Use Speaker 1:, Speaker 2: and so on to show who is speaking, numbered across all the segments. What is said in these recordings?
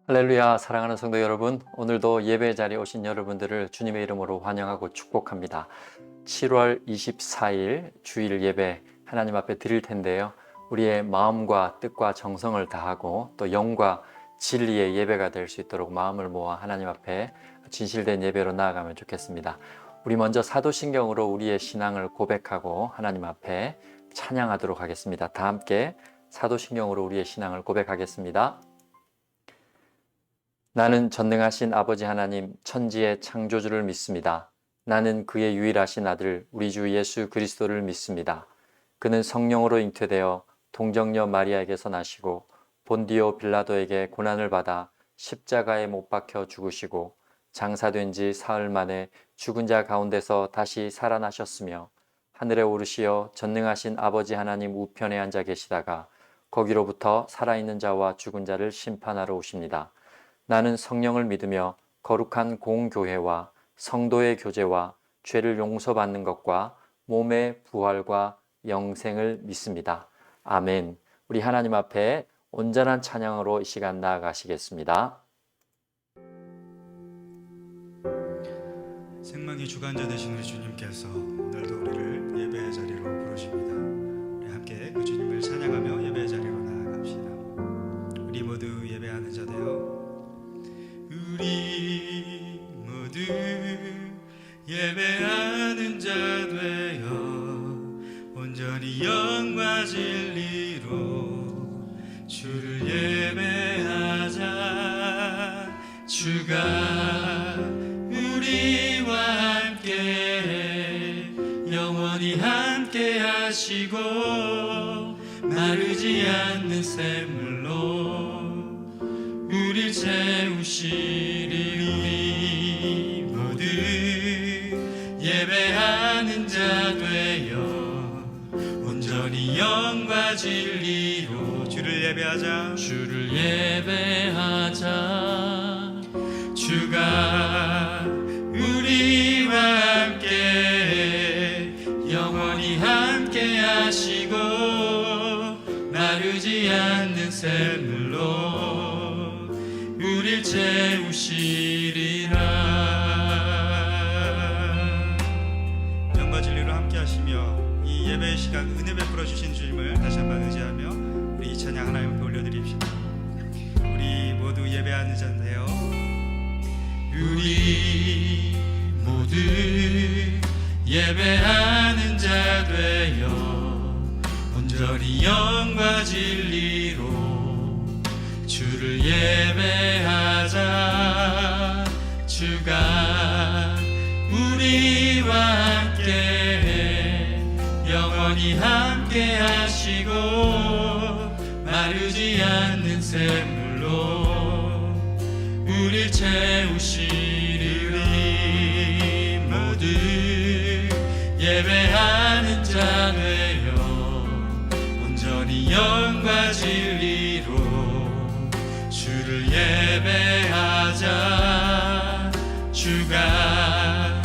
Speaker 1: 할렐루야. 사랑하는 성도 여러분, 오늘도 예배 자리에 오신 여러분들을 주님의 이름으로 환영하고 축복합니다. 7월 24일 주일 예배 하나님 앞에 드릴 텐데요, 우리의 마음과 뜻과 정성을 다하고 또 영과 진리의 예배가 될 수 있도록 마음을 모아 하나님 앞에 진실된 예배로 나아가면 좋겠습니다. 우리 먼저 사도신경으로 우리의 신앙을 고백하고 하나님 앞에 찬양하도록 하겠습니다. 다 함께 사도신경으로 우리의 신앙을 고백하겠습니다. 나는 전능하신 아버지 하나님 천지의 창조주를 믿습니다. 나는 그의 유일하신 아들 우리 주 예수 그리스도를 믿습니다. 그는 성령으로 잉태되어 동정녀 마리아에게서 나시고 본디오 빌라도에게 고난을 받아 십자가에 못 박혀 죽으시고 장사된 지 사흘 만에 죽은 자 가운데서 다시 살아나셨으며 하늘에 오르시어 전능하신 아버지 하나님 우편에 앉아 계시다가 거기로부터 살아있는 자와 죽은 자를 심판하러 오십니다. 나는 성령을 믿으며 거룩한 공교회와 성도의 교제와 죄를 용서받는 것과 몸의 부활과 영생을 믿습니다. 아멘. 우리 하나님 앞에 온전한 찬양으로 이 시간 나아가시겠습니다.
Speaker 2: 생명의 주관자 되신 우리 주님께서 오늘도 우리를 예배의 자리로 부르십니다. 우리 함께 그 주님을 찬양하며 예배의 자리로 나아갑시다. 우리 모두 예배하는 자 되어 우리 모두 예배하는 자 되어 온전히 영과 진리로 주를 예배하자. 주가 우리와 함께 영원히 함께 하시고 마르지 않는 샘물로 우릴 채우시리. 우리 모두 예배하는 자 되어 온전히 영과 진리로 주를 예배하자. 주를 예배하자. 주가 우리와 함께 영원히 함께 하시고 마르지 않는 샘물로 우릴 채우시리라. 영과 진리로 함께 하시며 이 예배의 시간 은혜 베풀어 주신 주님을 다시 한번 의지하며 우리 이 찬양 하나님 앞에 올려드립시다. 우리 모두 예배하는 자인데요, 우리 모두 예배하는 자 되어 온전히 영과 진리로 주를 예배하자. 주가 우리와 함께 영원히 함께 하시고 마르지 않는 샘물로 우릴 채우시리. 우리 모두 예배하는 자 되어 온전히 영과 진리로 주를 예배하자. 주가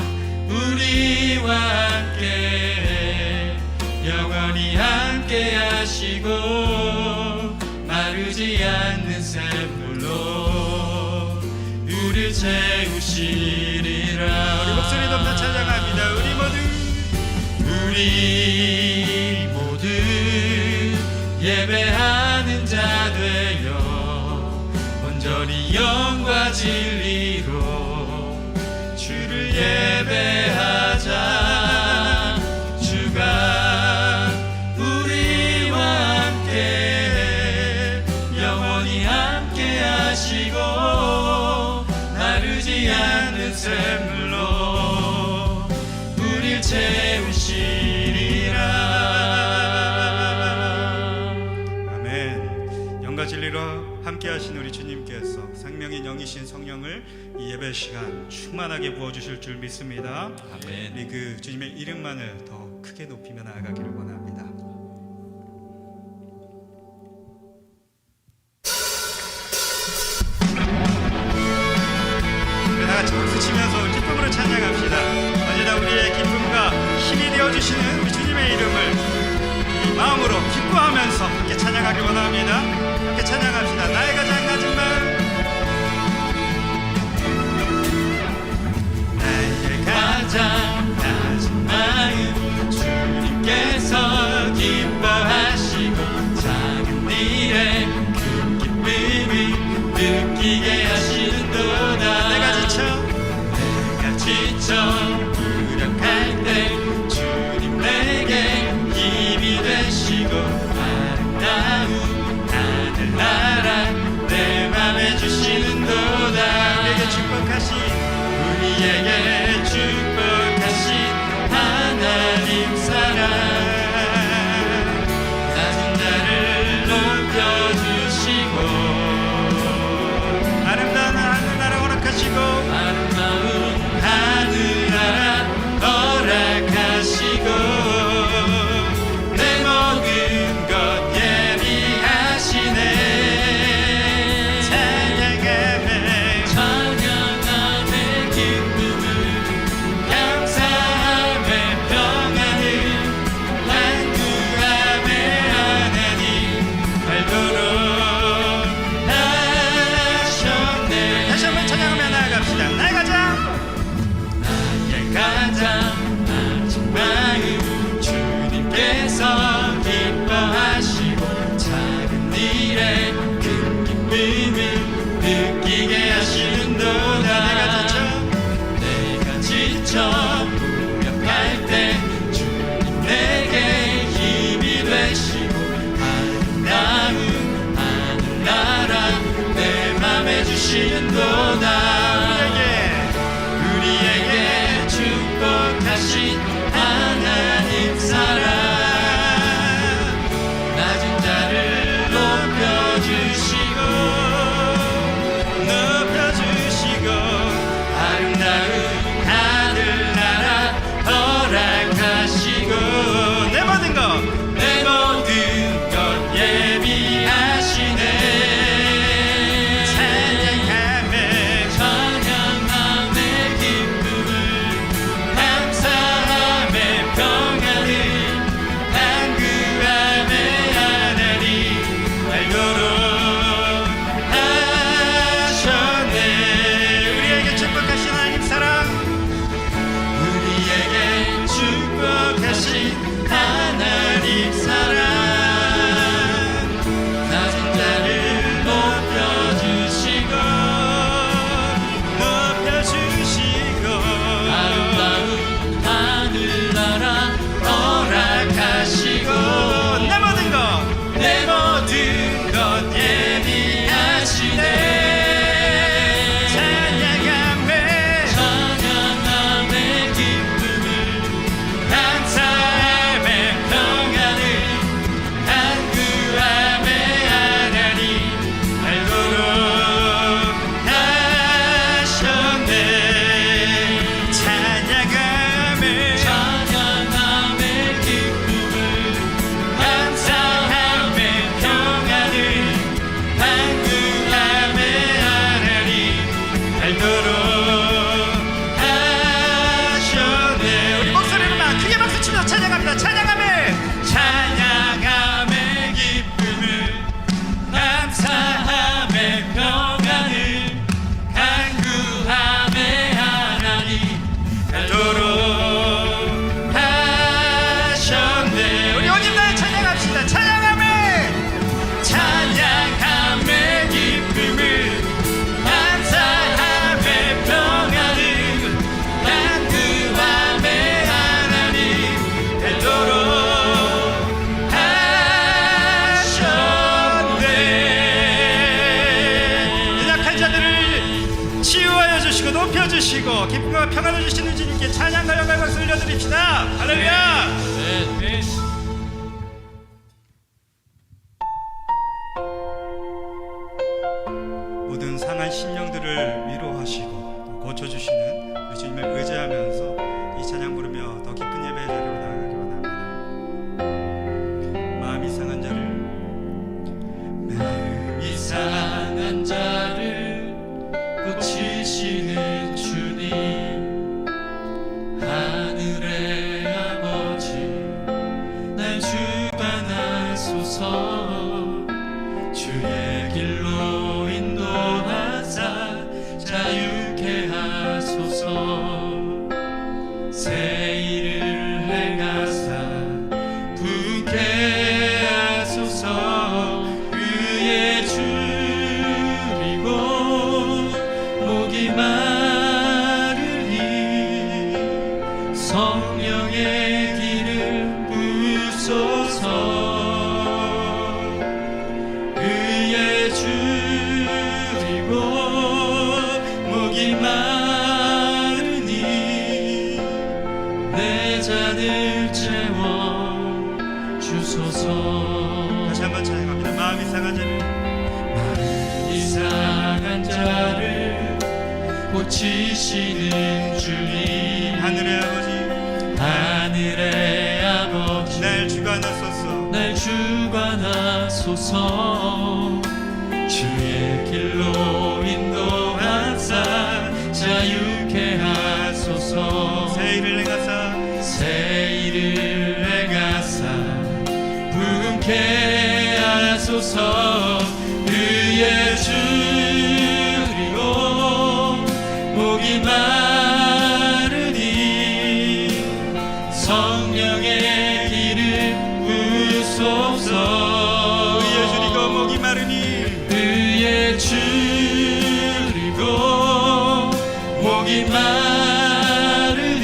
Speaker 2: 우리와 함께 영원히 함께 하시고 마르지 않는 샘물로 우릴 채우시리라. 우리 목소리 높여 찬양합니다. 우리 모두 예배하는 자 되어 온전히 영과 진리로 주를 예배하자. 주가 우리와 함께 영원히 함께 하시고 마르지 않는 샘물로 우릴 채우시리라. 아멘. 영과 진리로 함께 하신 우리 주님께서 생명인 영이신 성령을 이 예배 시간 충만하게 부어주실 줄 믿습니다.
Speaker 1: 아멘.
Speaker 2: 우리 그 주님의 이름만을 더 크게 높이며 나아가기를 원합니다. 우리 다같이 박수 치면서 기쁨으로 찬양합시다. 언제나 우리의 기쁨과 힘이 되어주시는 우리 주님의 이름을 이 마음으로 기뻐하면서 함께 찬양하길 원합니다. 함께 찬양합시다. 나의 가장 낮은 말 우리에게 축복하신 하나님 사랑 낮은 자를 높여주시고 아름다운 하늘나라 허락하시고 아름다운 하늘나라 허락하시고 내 모든 것 예비하시네 찬양함의 기쁨을 감사함의 평안을 간구함의 하나님 알도록 하셨네. 다시 한번 찬양하며 나아갑시다. 나의 가장 아직 마음 주님께서 기뻐하시고 작은 일에 큰 기쁨을 느끼게 하시는도다. 내가 지쳐 무력할 때 주님 내게 힘이 되시고 아름다운 하늘나라 내 맘에 주시는도다. 우리에게 축복하신 하나님 사랑 낮은 자를 높여주시고 아름다운 하늘나라 허락하시고 내 모든 것 예비하시네. 찬양함의 기쁨을 감사함의 평안을 간구함의 하나님 알도록 하셨네. 우리에게 축복하신 하나님 사랑 우리에게 축복하신 하나님 사랑 낮은 자를 높여주시고 아름다운 하늘나라 허락하시고 내 모든 것 예비하시네. 찬양함의 기쁨을 감사함의 평안을 간구함의 하나님 알도록 하셨네. 찬양함의 기쁨을 감사함의 평안을 간구함의 하나님 알도록 하셨네. 우리 목소리로만 크게 박수치면서 찬양합니다. 찬양함의 기쁨을 감사함의 평안을 간구함의 하나님 알도록 하셨네. 우리 오님날 찬양합시다. 찬양함의 기쁨을 감사함의 평안을 간구함의 하나님 알도록 하셨네. 연약한 자들을 치유하여 주시고 높여주시고 기쁨과 평안을 주시는 주님께 찬양과 영광과 박수 올려드립시다. 할렐루야. 모든 상한 심령들을 위로하시고 또 고쳐주시는 우리 주님을 의지하면서 이 찬양 부르며 더 깊은 예배의 자리로 나아가기 원합니다. 마음이 상한 자를 고치시는 주님 하늘의 아버지 날 주관하소서. 주의 길로 인도하사 자유케 하소서. 새 일을
Speaker 3: 고치시는 주님
Speaker 2: 하늘의 아버지
Speaker 3: 하늘의 아버지
Speaker 2: 날 주관하소서.
Speaker 3: 날 주관하소서 주의 길로 인도하사 자유케 하소서
Speaker 2: 새 일을 행하사
Speaker 3: 새 일을 행하사 부흥케 하소서 의에 주리고 목이 마르니 성령의 길을 부소서
Speaker 2: 의에 주리고 목이 마르니
Speaker 3: 의에 주리고 목이 마르니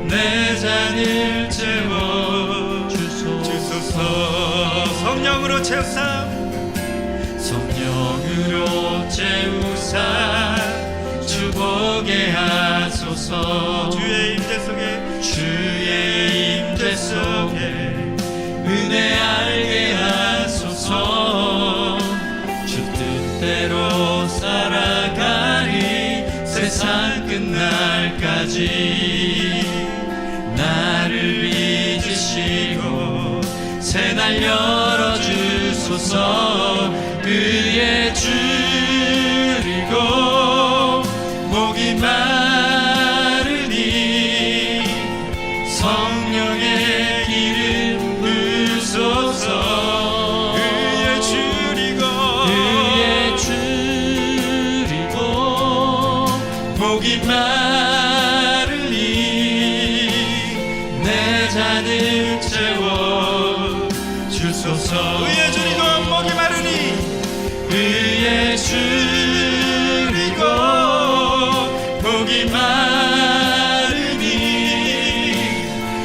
Speaker 3: 내 잔을 채워 주소서
Speaker 2: 성령으로 채우사
Speaker 3: 성령으로 채우사 주보게 하소서
Speaker 2: 주의 임재 속에
Speaker 3: 은혜 알게 하소서 주 뜻대로 살아가리 세상 끝날까지 나를 빚으시고 새날 열어주소서 의에 주리고 목이 마르니 성령의 길을 부소서
Speaker 2: 의에 주리고
Speaker 3: 목이 마르니 내 잔을 채워 주소서
Speaker 2: 의에 주리고 목이 마르니
Speaker 3: 의에 주리고 목이 마르니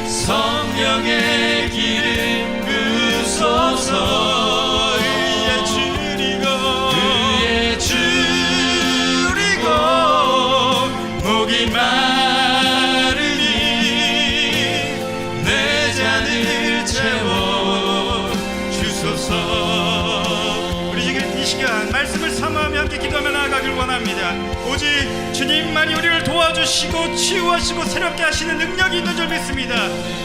Speaker 3: 성령의 길을 부소서
Speaker 2: 의에 주리고
Speaker 3: 목이 마르니 내 잔을 채워 주소서
Speaker 2: 우리 지금 이 시간 말씀을 사모하며 함께 기도하며 나아가길 원합니다. 오직 주님만이 우리를 도와주시고 치유하시고 새롭게 하시는 능력이 있는 줄 믿습니다.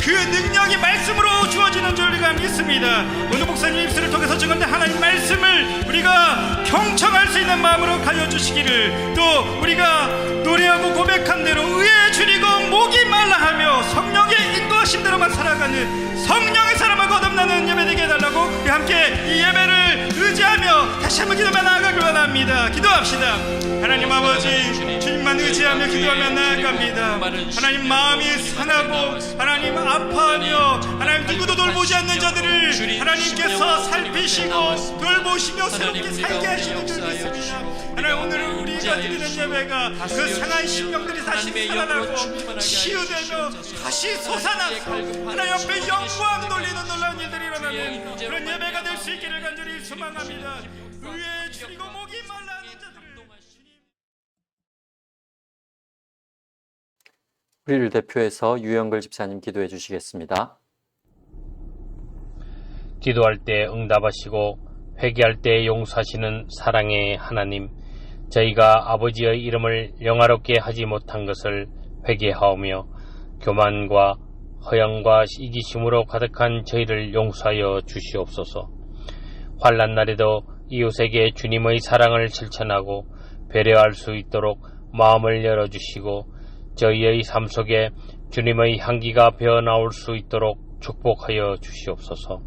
Speaker 2: 그 능력이 말씀으로 주어지는 줄 우리가 믿습니다. 오늘 목사님 입술을 통해서 증언된 하나님 말씀을 우리가 경청할 수 있는 마음으로 가려주시기를, 또 우리가 노래하고 고백한 대로 의에 주리고 목이 말라 하며 성령의 인도하신 대로만 살아가는 성령의 사람을 거듭나는 예배 되게 해달라고 우리 함께 이 예배를 의지하며 다시 한번 기도하며 나아가길 원합니다. 기도합시다. 하나님 아버지, 주님만 의지하며 기도하며 나아갑니다. 하나님 마음이 상하고 하나님 아파하며 하나님 누구도 돌보지 않는 자들을 하나님께서 살피시고 돌보시며 새롭게 살게 하시는 줄 믿습니다. 하나님 오늘은 우리가 드리는 예배가 그 상한 심령들이 다시 살아나고 치유되며 다시 솟아나서 하나님 옆에 영광 돌리는 놀라운 일들이 일어나는 그런 예배가 될 수 있기를 간절히 소망합니다. 의에 주리고 목이 말라 하는 자들을
Speaker 1: 우리를 대표해서 유영글 집사님 기도해 주시겠습니다.
Speaker 4: 기도할 때 응답하시고 회개할 때 용서하시는 사랑의 하나님, 저희가 아버지의 이름을 영화롭게 하지 못한 것을 회개하오며 교만과 허영과 이기심으로 가득한 저희를 용서하여 주시옵소서. 환난 날에도 이웃에게 주님의 사랑을 실천하고 배려할 수 있도록 마음을 열어주시고 저희의 삶 속에 주님의 향기가 배어나올 수 있도록 축복하여 주시옵소서.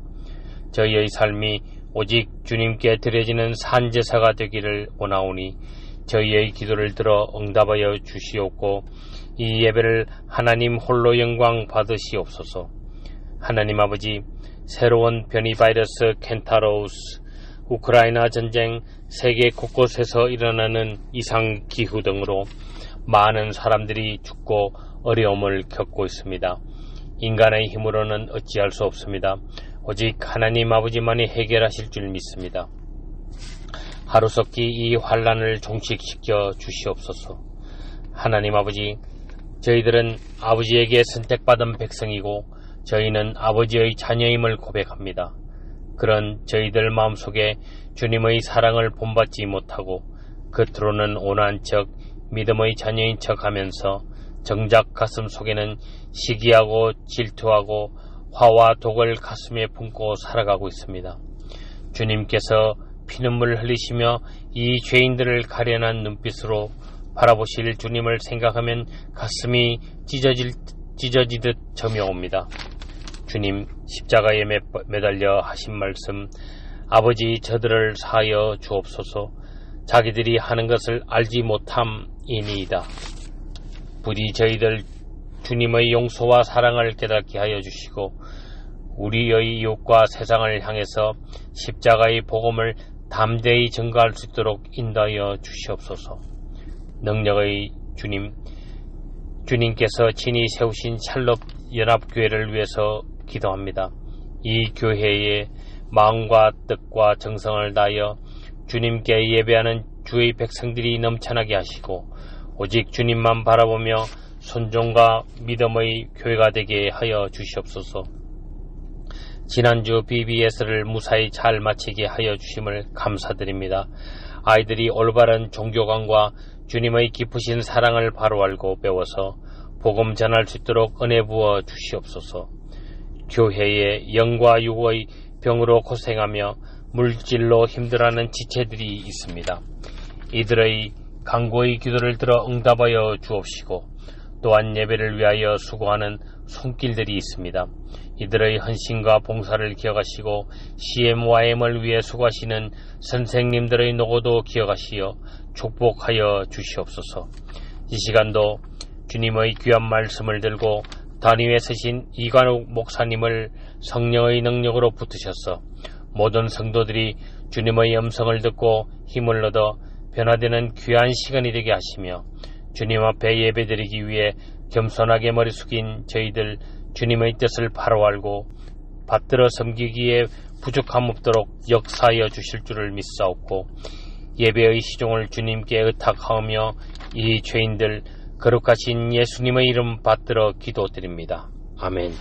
Speaker 4: 저희의 삶이 오직 주님께 드려지는 산제사가 되기를 원하오니 저희의 기도를 들어 응답하여 주시옵고 이 예배를 하나님 홀로 영광 받으시옵소서. 하나님 아버지, 새로운 변이 바이러스 켄타로우스, 우크라이나 전쟁, 세계 곳곳에서 일어나는 이상 기후 등으로 많은 사람들이 죽고 어려움을 겪고 있습니다. 인간의 힘으로는 어찌할 수 없습니다. 오직 하나님 아버지만이 해결하실 줄 믿습니다. 하루속히 이 환난을 종식시켜 주시옵소서. 하나님 아버지, 저희들은 아버지에게 선택받은 백성이고 저희는 아버지의 자녀임을 고백합니다. 그런 저희들 마음속에 주님의 사랑을 본받지 못하고 겉으로는 온화한 척 믿음의 자녀인 척하면서 정작 가슴 속에는 시기하고 질투하고 화와 독을 가슴에 품고 살아가고 있습니다. 주님께서 피눈물 흘리시며 이 죄인들을 가련한 눈빛으로 바라보실 주님을 생각하면 가슴이 찢어지듯 점이 옵니다. 주님 십자가에 매달려 하신 말씀, 아버지 저들을 사하여 주옵소서. 자기들이 하는 것을 알지 못함이니이다. 부디 저희들 주님의 용서와 사랑을 깨닫게 하여 주시고 우리의 이웃과 세상을 향해서 십자가의 복음을 담대히 전가할 수 있도록 인도하여 주시옵소서. 능력의 주님, 주님께서 친히 세우신 샬롯 연합교회를 위해서 기도합니다. 이 교회에 마음과 뜻과 정성을 다하여 주님께 예배하는 주의 백성들이 넘쳐나게 하시고 오직 주님만 바라보며 순종과 믿음의 교회가 되게 하여 주시옵소서. 지난주 BBS를 무사히 잘 마치게 하여 주심을 감사드립니다. 아이들이 올바른 종교관과 주님의 깊으신 사랑을 바로 알고 배워서 복음 전할 수 있도록 은혜 부어 주시옵소서. 교회에 영과 육의 병으로 고생하며 물질로 힘들어하는 지체들이 있습니다. 이들의 간구의 기도를 들어 응답하여 주옵시고 또한 예배를 위하여 수고하는 손길들이 있습니다. 이들의 헌신과 봉사를 기억하시고 CMYM을 위해 수고하시는 선생님들의 노고도 기억하시어 축복하여 주시옵소서. 이 시간도 주님의 귀한 말씀을 들고 단위에 서신 이관욱 목사님을 성령의 능력으로 붙으셔서 모든 성도들이 주님의 음성을 듣고 힘을 얻어 변화되는 귀한 시간이 되게 하시며 주님 앞에 예배드리기 위해 겸손하게 머리 숙인 저희들 주님의 뜻을 바로 알고 받들어 섬기기에 부족함 없도록 역사하여 주실 줄을 믿사옵고 예배의 시종을 주님께 의탁하며 이 죄인들 거룩하신 예수님의 이름 받들어 기도드립니다. 아멘.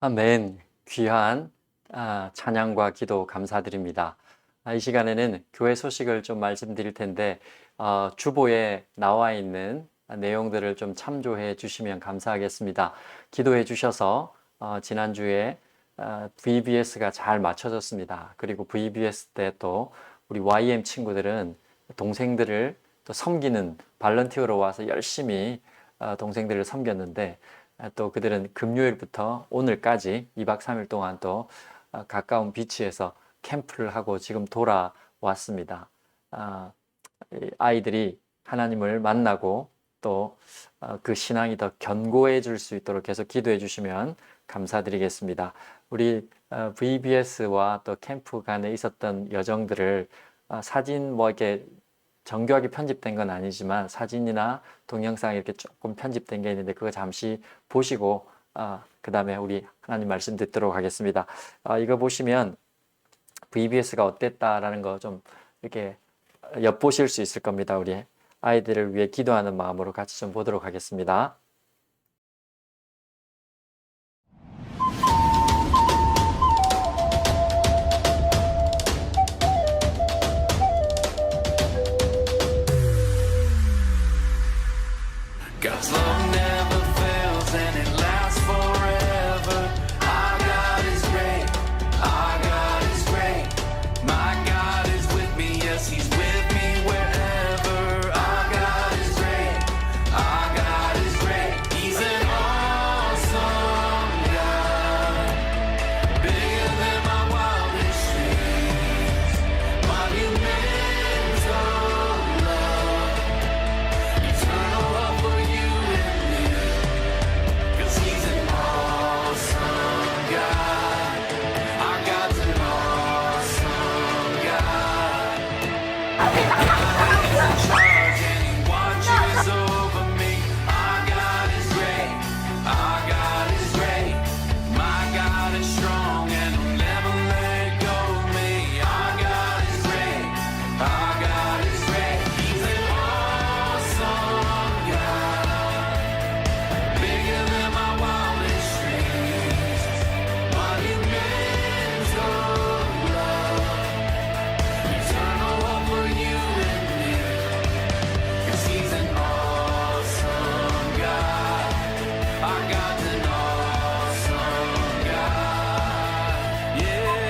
Speaker 1: 아멘. 귀한 찬양과 기도 감사드립니다. 이 시간에는 교회 소식을 좀 말씀드릴 텐데 주보에 나와 있는 내용들을 좀 참조해 주시면 감사하겠습니다. 기도해 주셔서 지난주에 VBS가 잘 맞춰졌습니다. 그리고 VBS 때 또 우리 YM 친구들은 동생들을 또 섬기는 발런티어로 와서 열심히 동생들을 섬겼는데 또 그들은 금요일부터 오늘까지 2박 3일 동안 또 가까운 비치에서 캠프를 하고 지금 돌아왔습니다. 아이들이 하나님을 만나고 또 그 신앙이 더 견고해질 수 있도록 계속 기도해 주시면 감사드리겠습니다. 우리 VBS와 또 캠프 간에 있었던 여정들을 사진 이렇게 정교하게 편집된 건 아니지만 사진이나 동영상 이렇게 조금 편집된 게 있는데 그거 잠시 보시고 그 다음에 우리 하나님 말씀 듣도록 하겠습니다. 이거 보시면 VBS가 어땠다라는 거 좀 이렇게 엿보실 수 있을 겁니다. 우리 아이들을 위해 기도하는 마음으로 같이 좀 보도록 하겠습니다.
Speaker 3: God's love never fails and it lasts forever. Our God is great, our God is great. My God is with me, yes, He's with me wherever. Our God is great, our God is great. charge and he watches over me. Our God is great. Our God is great. My God is strong and he'll never let go of me. Our God is great. Our God is great. He's an awesome God. Bigger than my wildest dreams. Monumental love. Eternal hope for you and me. 'Cause he's an awesome God. Our God's an awesome God. Yeah.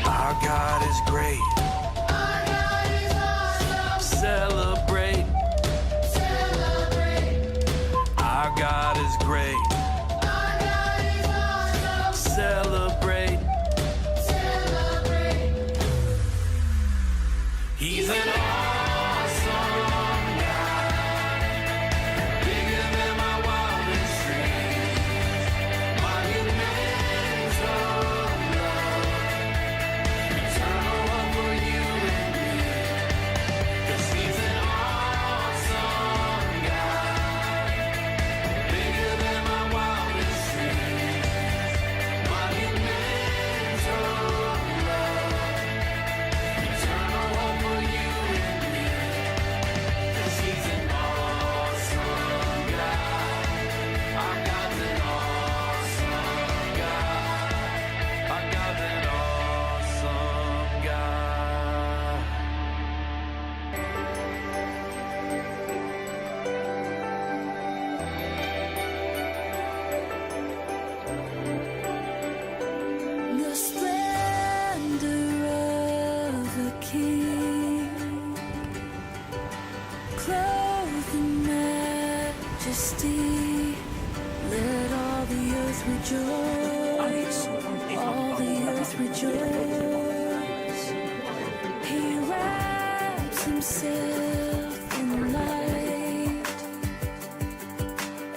Speaker 3: Our God is great.
Speaker 5: Our God is awesome.
Speaker 3: Celebrate.
Speaker 5: Celebrate.
Speaker 3: Our God is great.
Speaker 5: Our God is awesome.
Speaker 3: Celebrate.
Speaker 5: Celebrate.
Speaker 3: He's an awesome God. Bigger than my wildest dreams. Monumental love. Eternal hope for you and me. 'Cause he's an awesome God. Bigger than my wildest dreams. Monumental love. Eternal hope for you and me. 'Cause he's an awesome God. Our God's an awesome God. Our God's an awesome God.
Speaker 5: The splendor of a king, clothed in majesty. Let all the earth rejoice. All the earth rejoice. He wraps himself in light,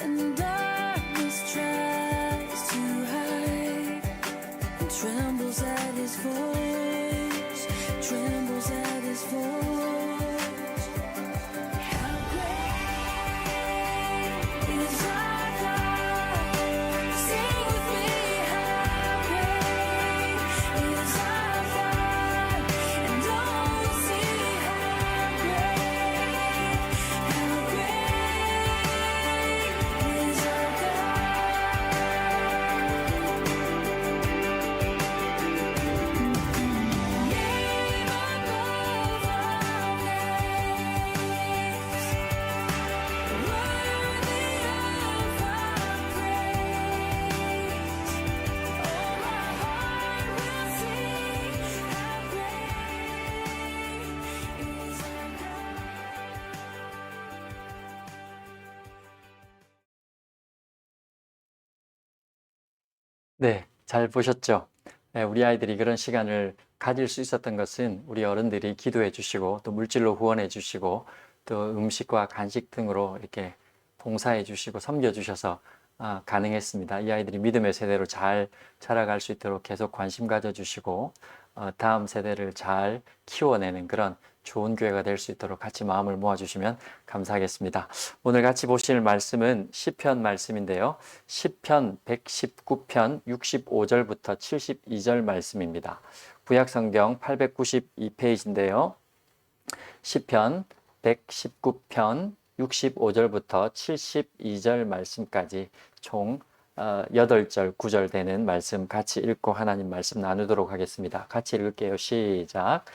Speaker 5: and darkness tries to hide. And trembles at his voice, trembles at his voice. How great is our God? Sing with me, how great is our God? And all will see how great is our name above all names, worthy of our praise. Oh, my heart will sing how great is our God.
Speaker 1: 네, 잘 보셨죠? 네, 우리 아이들이 그런 시간을 가질 수 있었던 것은 우리 어른들이 기도해 주시고 또 물질로 후원해 주시고 또 음식과 간식 등으로 이렇게 봉사해 주시고 섬겨 주셔서 가능했습니다. 이 아이들이 믿음의 세대로 잘 자라갈 수 있도록 계속 관심 가져 주시고 다음 세대를 잘 키워내는 그런 좋은 교회가 될 수 있도록 같이 마음을 모아주시면 감사하겠습니다. 오늘 같이 보실 말씀은 시편 말씀인데요. 시편 119편 65절부터 72절 말씀입니다. 구약성경 892페이지인데요. 시편 119편 65절부터 72절 말씀까지 총 8절, 9절 되는 말씀 같이 읽고 하나님 말씀 나누도록 하겠습니다. 같이 읽을게요. 시작.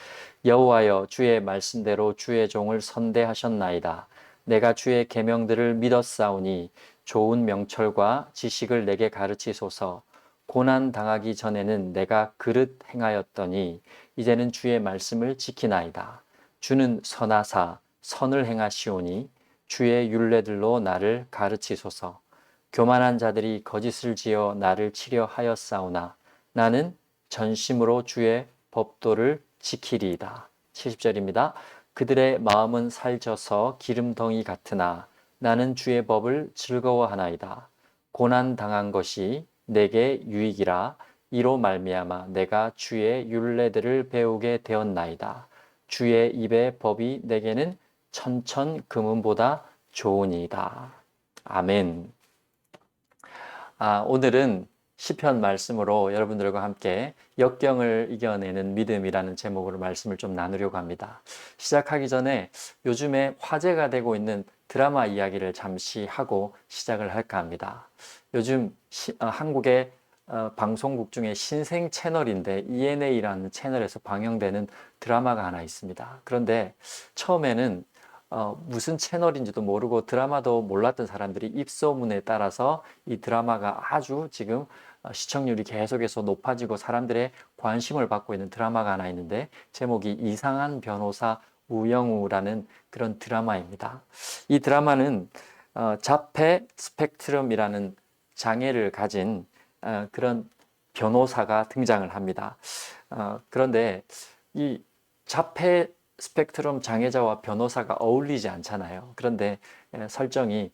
Speaker 1: 여호와여, 주의 말씀대로 주의 종을 선대하셨나이다. 내가 주의 계명들을 믿었사오니 좋은 명철과 지식을 내게 가르치소서. 고난 당하기 전에는 내가 그릇 행하였더니 이제는 주의 말씀을 지키나이다. 주는 선하사 선을 행하시오니 주의 율례들로 나를 가르치소서. 교만한 자들이 거짓을 지어 나를 치려 하였사오나 나는 전심으로 주의 법도를 지키리이다. 70절입니다. 그들의 마음은 살쪄서 기름덩이 같으나 나는 주의 법을 즐거워하나이다. 고난 당한 것이 내게 유익이라 이로 말미암아 내가 주의 율례들을 배우게 되었나이다. 주의 입의 법이 내게는 천천 금은보다 좋으니이다. 아멘. 오늘은 시편 말씀으로 여러분들과 함께 역경을 이겨내는 믿음이라는 제목으로 말씀을 좀 나누려고 합니다. 시작하기 전에 요즘에 화제가 되고 있는 드라마 이야기를 잠시 하고 시작을 할까 합니다. 요즘 한국의 방송국 중에 신생 채널인데 ENA라는 채널에서 방영되는 드라마가 하나 있습니다. 그런데 처음에는 무슨 채널인지도 모르고 드라마도 몰랐던 사람들이 입소문에 따라서 이 드라마가 아주 지금 시청률이 계속해서 높아지고 사람들의 관심을 받고 있는 드라마가 하나 있는데 제목이 이상한 변호사 우영우라는 그런 드라마입니다. 이 드라마는 자폐 스펙트럼이라는 장애를 가진 그런 변호사가 등장을 합니다. 그런데 이 자폐 스펙트럼 장애자와 변호사가 어울리지 않잖아요. 그런데 설정이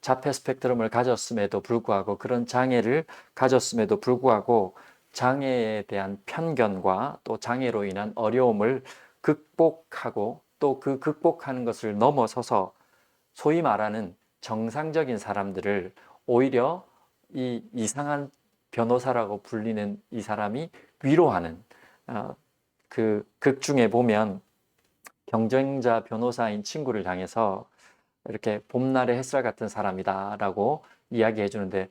Speaker 1: 자폐 스펙트럼을 가졌음에도 불구하고 그런 장애를 가졌음에도 불구하고 장애에 대한 편견과 또 장애로 인한 어려움을 극복하고 또 그 극복하는 것을 넘어서서 소위 말하는 정상적인 사람들을 오히려 이 이상한 변호사라고 불리는 이 사람이 위로하는 그 극 중에 보면 경쟁자 변호사인 친구를 향해서 이렇게 봄날의 햇살 같은 사람이다 라고 이야기해 주는데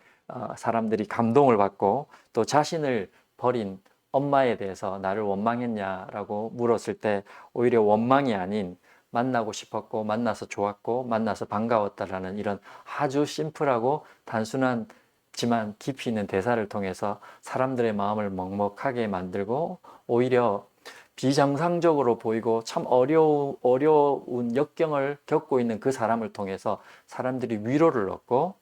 Speaker 1: 사람들이 감동을 받고 또 자신을 버린 엄마에 대해서 나를 원망했냐라고 물었을 때 오히려 원망이 아닌 만나고 싶었고 만나서 좋았고 만나서 반가웠다라는 이런 아주 심플하고 단순하지만 깊이 있는 대사를 통해서 사람들의 마음을 먹먹하게 만들고 오히려 비정상적으로 보이고 참 어려운 역경을 겪고 있는 그 사람을 통해서 사람들이 위로를 얻고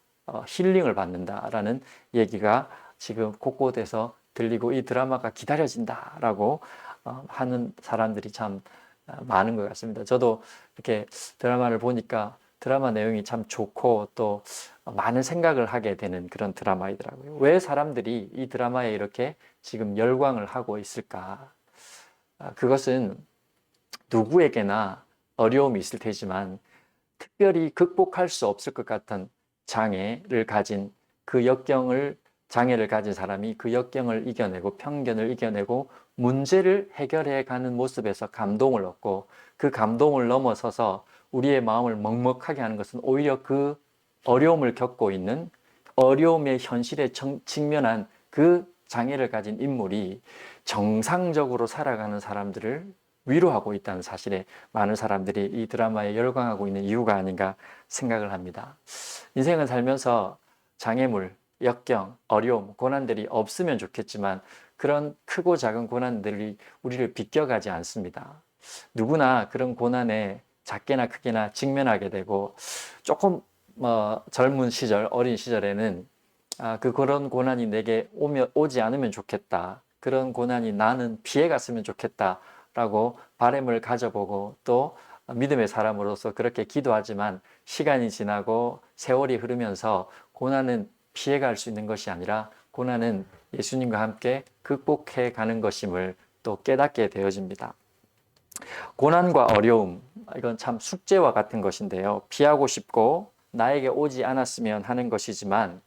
Speaker 1: 힐링을 받는다라는 얘기가 지금 곳곳에서 들리고 이 드라마가 기다려진다라고 하는 사람들이 참 많은 것 같습니다. 저도 이렇게 드라마를 보니까 드라마 내용이 참 좋고 또 많은 생각을 하게 되는 그런 드라마이더라고요. 왜 사람들이 이 드라마에 이렇게 지금 열광을 하고 있을까? 그것은 누구에게나 어려움이 있을 테지만 특별히 극복할 수 없을 것 같은 장애를 가진 장애를 가진 사람이 그 역경을 이겨내고 편견을 이겨내고 문제를 해결해 가는 모습에서 감동을 얻고 그 감동을 넘어서서 우리의 마음을 먹먹하게 하는 것은 오히려 그 어려움을 겪고 있는 어려움의 현실에 직면한 그 장애를 가진 인물이 정상적으로 살아가는 사람들을 위로하고 있다는 사실에 많은 사람들이 이 드라마에 열광하고 있는 이유가 아닌가 생각을 합니다. 인생을 살면서 장애물, 역경, 어려움, 고난들이 없으면 좋겠지만 그런 크고 작은 고난들이 우리를 비껴가지 않습니다. 누구나 그런 고난에 작게나 크게나 직면하게 되고 조금 젊은 시절, 어린 시절에는 그런 고난이 내게 오지 않으면 좋겠다. 그런 고난이 나는 피해갔으면 좋겠다. 라고 바람을 가져보고 또 믿음의 사람으로서 그렇게 기도하지만 시간이 지나고 세월이 흐르면서 고난은 피해갈 수 있는 것이 아니라 고난은 예수님과 함께 극복해 가는 것임을 또 깨닫게 되어집니다. 고난과 어려움, 이건 참 숙제와 같은 것인데요. 피하고 싶고 나에게 오지 않았으면 하는 것이지만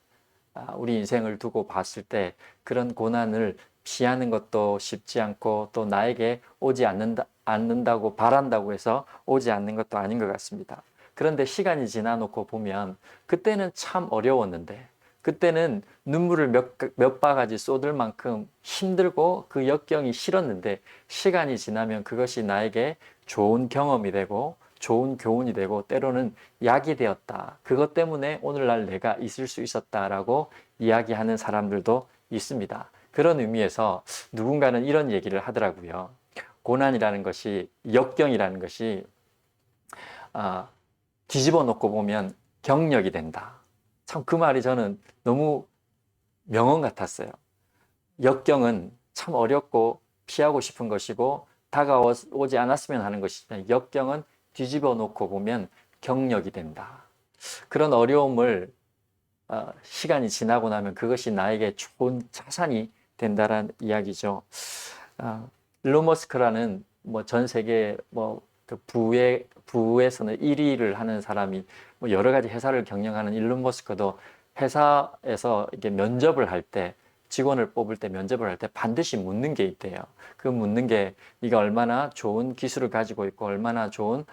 Speaker 1: 우리 인생을 두고 봤을 때 그런 고난을 피하는 것도 쉽지 않고 또 나에게 오지 않는다고 바란다고 해서 오지 않는 것도 아닌 것 같습니다. 그런데 시간이 지나놓고 보면 그때는 참 어려웠는데 그때는 눈물을 몇 바가지 쏟을 만큼 힘들고 그 역경이 싫었는데 시간이 지나면 그것이 나에게 좋은 경험이 되고 좋은 교훈이 되고 때로는 약이 되었다. 그것 때문에 오늘날 내가 있을 수 있었다라고 이야기하는 사람들도 있습니다. 그런 의미에서 누군가는 이런 얘기를 하더라고요. 고난이라는 것이, 역경이라는 것이 뒤집어 놓고 보면 경력이 된다. 참 그 말이 저는 너무 명언 같았어요. 역경은 참 어렵고 피하고 싶은 것이고 다가오지 않았으면 하는 것이지만 역경은 뒤집어 놓고 보면 경력이 된다. 그런 어려움을 시간이 지나고 나면 그것이 나에게 좋은 자산이 된다는 이야기죠. 일론 머스크라는 뭐 전 세계 뭐그 부에서는 1위를 하는 사람이 뭐 여러 가지 회사를 경영하는 일론 머스크도 회사에서 이게 면접을 할 때 직원을 뽑을 때 면접을 할 때 반드시 묻는 게 있대요. 그 묻는 게 네가 얼마나 좋은 기술을 가지고 있고 얼마나 좋은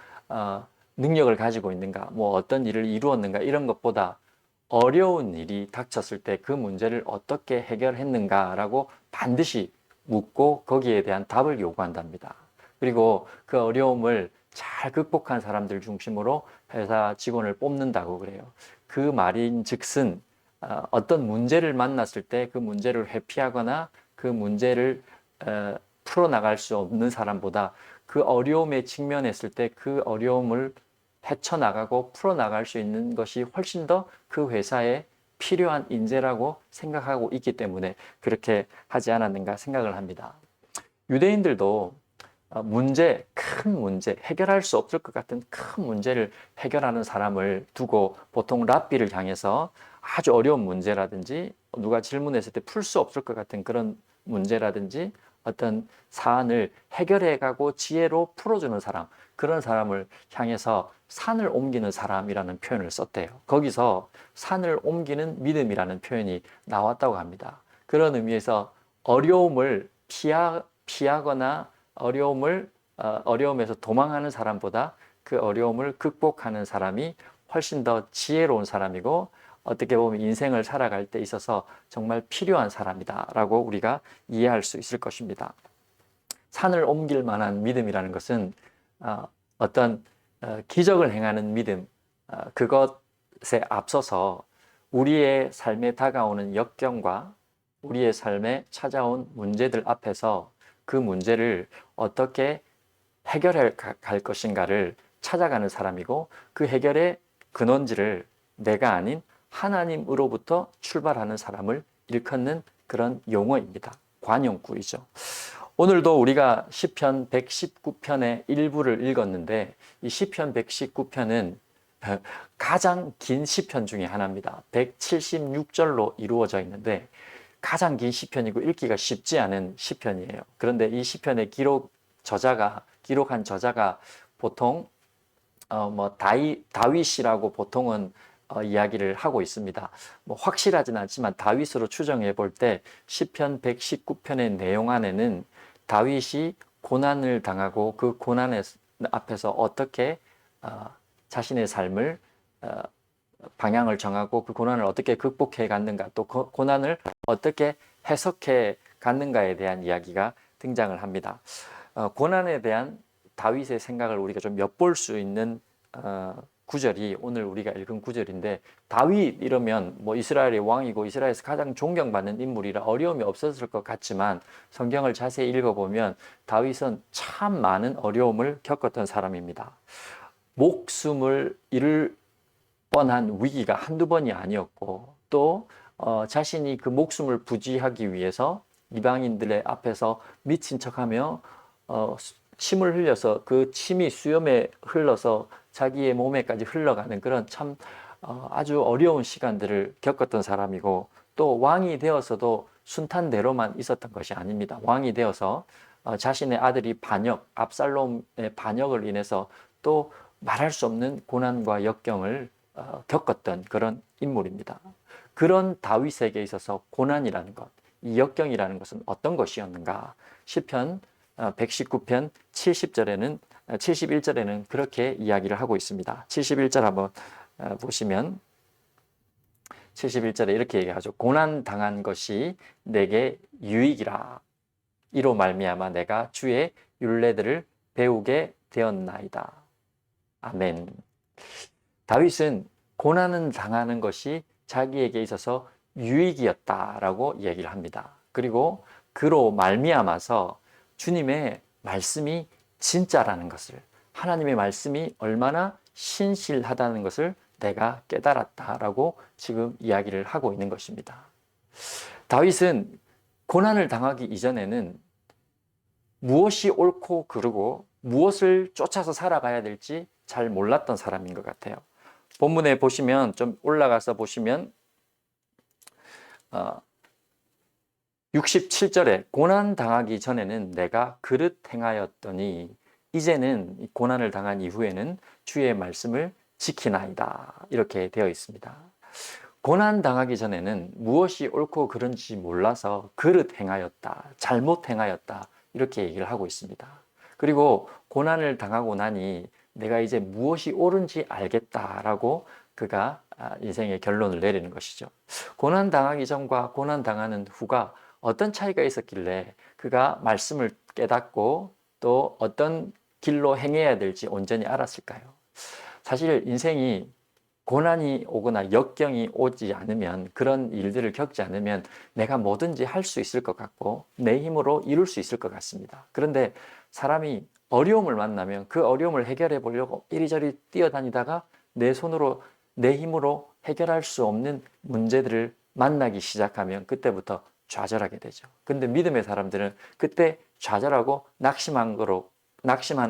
Speaker 1: 능력을 가지고 있는가, 뭐 어떤 일을 이루었는가 이런 것보다 어려운 일이 닥쳤을 때 그 문제를 어떻게 해결했는가라고 반드시 묻고 거기에 대한 답을 요구한답니다. 그리고 그 어려움을 잘 극복한 사람들 중심으로 회사 직원을 뽑는다고 그래요. 그 말인즉슨 어떤 문제를 만났을 때 그 문제를 회피하거나 그 문제를 풀어나갈 수 없는 사람보다 그 어려움에 직면했을 때 그 어려움을 헤쳐나가고 풀어나갈 수 있는 것이 훨씬 더 그 회사에 필요한 인재라고 생각하고 있기 때문에 그렇게 하지 않았는가 생각을 합니다. 유대인들도 큰 문제, 해결할 수 없을 것 같은 큰 문제를 해결하는 사람을 두고 보통 랍비를 향해서 아주 어려운 문제라든지 누가 질문했을 때 풀 수 없을 것 같은 그런 문제라든지 어떤 사안을 해결해가고 지혜로 풀어주는 사람, 그런 사람을 향해서 산을 옮기는 사람이라는 표현을 썼대요. 거기서 산을 옮기는 믿음이라는 표현이 나왔다고 합니다. 그런 의미에서 어려움을 피하거나 어려움에서 도망하는 사람보다 그 어려움을 극복하는 사람이 훨씬 더 지혜로운 사람이고 어떻게 보면 인생을 살아갈 때 있어서 정말 필요한 사람이다라고 우리가 이해할 수 있을 것입니다. 산을 옮길 만한 믿음이라는 것은 어떤 기적을 행하는 믿음, 그것에 앞서서 우리의 삶에 다가오는 역경과 우리의 삶에 찾아온 문제들 앞에서 그 문제를 어떻게 해결해 갈 것인가를 찾아가는 사람이고 그 해결의 근원지를 내가 아닌 하나님으로부터 출발하는 사람을 일컫는 그런 용어입니다. 관용구이죠. 오늘도 우리가 시편 119편의 일부를 읽었는데 이 시편 119편은 가장 긴 시편 중에 하나입니다. 176절로 이루어져 있는데 가장 긴 시편이고 읽기가 쉽지 않은 시편이에요. 그런데 이 시편의 기록한 저자가 보통 다윗이라고 보통은 이야기를 하고 있습니다. 뭐 확실하진 않지만 다윗으로 추정해 볼 때 시편 119편의 내용 안에는 다윗이 고난을 당하고 그 고난 앞에서 어떻게 자신의 삶을 방향을 정하고 그 고난을 어떻게 극복해 갔는가, 또 고난을 어떻게 해석해 갔는가에 대한 이야기가 등장을 합니다. 고난에 대한 다윗의 생각을 우리가 좀 엿볼 수 있는 구절이 오늘 우리가 읽은 구절인데, 다윗 이러면 뭐 이스라엘의 왕이고 이스라엘에서 가장 존경받는 인물이라 어려움이 없었을 것 같지만 성경을 자세히 읽어보면 다윗은 참 많은 어려움을 겪었던 사람입니다. 목숨을 잃을 뻔한 위기가 한두 번이 아니었고, 또 자신이 그 목숨을 부지하기 위해서 이방인들의 앞에서 미친 척하며 침을 흘려서 그 침이 수염에 흘러서 자기의 몸에까지 흘러가는 그런 참 아주 어려운 시간들을 겪었던 사람이고, 또 왕이 되어서도 순탄대로만 있었던 것이 아닙니다. 왕이 되어서 자신의 아들이 압살롬의 반역을 인해서 또 말할 수 없는 고난과 역경을 겪었던 그런 인물입니다. 그런 다윗에게 있어서 고난이라는 것, 이 역경이라는 것은 어떤 것이었는가? 시편 119편 71절에는 그렇게 이야기를 하고 있습니다. 71절 한번 보시면 71절에 이렇게 얘기하죠. 고난 당한 것이 내게 유익이라. 이로 말미암아 내가 주의 율례들을 배우게 되었나이다. 아멘. 다윗은 고난을 당하는 것이 자기에게 있어서 유익이었다라고 얘기를 합니다. 그리고 그로 말미암아서 주님의 말씀이 진짜라는 것을, 하나님의 말씀이 얼마나 신실하다는 것을 내가 깨달았다라고 지금 이야기를 하고 있는 것입니다. 다윗은 고난을 당하기 이전에는 무엇이 옳고 그르고 무엇을 쫓아서 살아가야 될지 잘 몰랐던 사람인 것 같아요. 본문에 보시면 좀 올라가서 보시면 67절에 고난 당하기 전에는 내가 그릇 행하였더니 이제는 이 고난을 당한 이후에는 주의 말씀을 지키나이다. 이렇게 되어 있습니다. 고난 당하기 전에는 무엇이 옳고 그른지 몰라서 그릇 행하였다, 잘못 행하였다 이렇게 얘기를 하고 있습니다. 그리고 고난을 당하고 나니 내가 이제 무엇이 옳은지 알겠다라고 그가 인생의 결론을 내리는 것이죠. 고난 당하기 전과 고난 당하는 후가 어떤 차이가 있었길래 그가 말씀을 깨닫고 또 어떤 길로 행해야 될지 온전히 알았을까요? 사실 인생이 고난이 오거나 역경이 오지 않으면, 그런 일들을 겪지 않으면 내가 뭐든지 할 수 있을 것 같고 내 힘으로 이룰 수 있을 것 같습니다. 그런데 사람이 어려움을 만나면 그 어려움을 해결해 보려고 이리저리 뛰어다니다가 내 손으로 내 힘으로 해결할 수 없는 문제들을 만나기 시작하면 그때부터 좌절하게 되죠. 근데 믿음의 사람들은 그때 좌절하고 낙심하는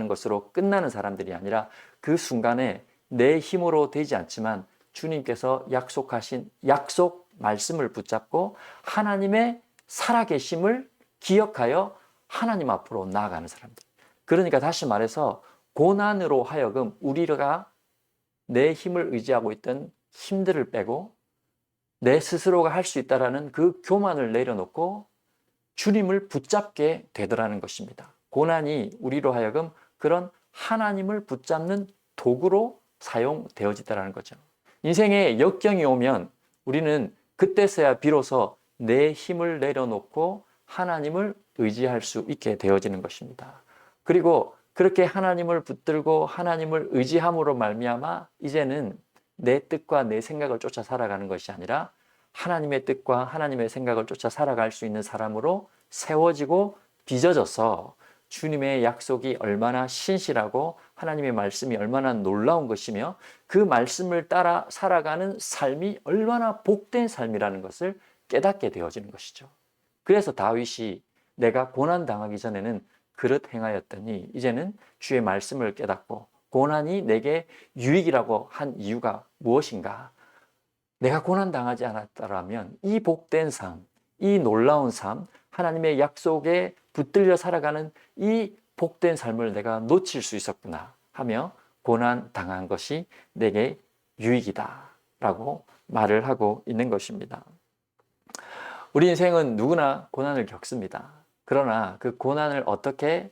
Speaker 1: 것으로 끝나는 사람들이 아니라 그 순간에 내 힘으로 되지 않지만 주님께서 약속하신 약속 말씀을 붙잡고 하나님의 살아계심을 기억하여 하나님 앞으로 나아가는 사람들. 그러니까 다시 말해서 고난으로 하여금 우리가 내 힘을 의지하고 있던 힘들을 빼고 내 스스로가 할 수 있다라는 그 교만을 내려놓고 주님을 붙잡게 되더라는 것입니다. 고난이 우리로 하여금 그런 하나님을 붙잡는 도구로 사용되어지다라는 거죠. 인생에 역경이 오면 우리는 그때서야 비로소 내 힘을 내려놓고 하나님을 의지할 수 있게 되어지는 것입니다. 그리고 그렇게 하나님을 붙들고 하나님을 의지함으로 말미암아 이제는 내 뜻과 내 생각을 쫓아 살아가는 것이 아니라 하나님의 뜻과 하나님의 생각을 쫓아 살아갈 수 있는 사람으로 세워지고 빚어져서 주님의 약속이 얼마나 신실하고 하나님의 말씀이 얼마나 놀라운 것이며 그 말씀을 따라 살아가는 삶이 얼마나 복된 삶이라는 것을 깨닫게 되어지는 것이죠. 그래서 다윗이 내가 고난 당하기 전에는 그릇 행하였더니 이제는 주의 말씀을 깨닫고 고난이 내게 유익이라고 한 이유가 무엇인가? 내가 고난 당하지 않았더라면 이 복된 삶, 이 놀라운 삶, 하나님의 약속에 붙들려 살아가는 이 복된 삶을 내가 놓칠 수 있었구나 하며 고난 당한 것이 내게 유익이다 라고 말을 하고 있는 것입니다. 우리 인생은 누구나 고난을 겪습니다. 그러나 그 고난을 어떻게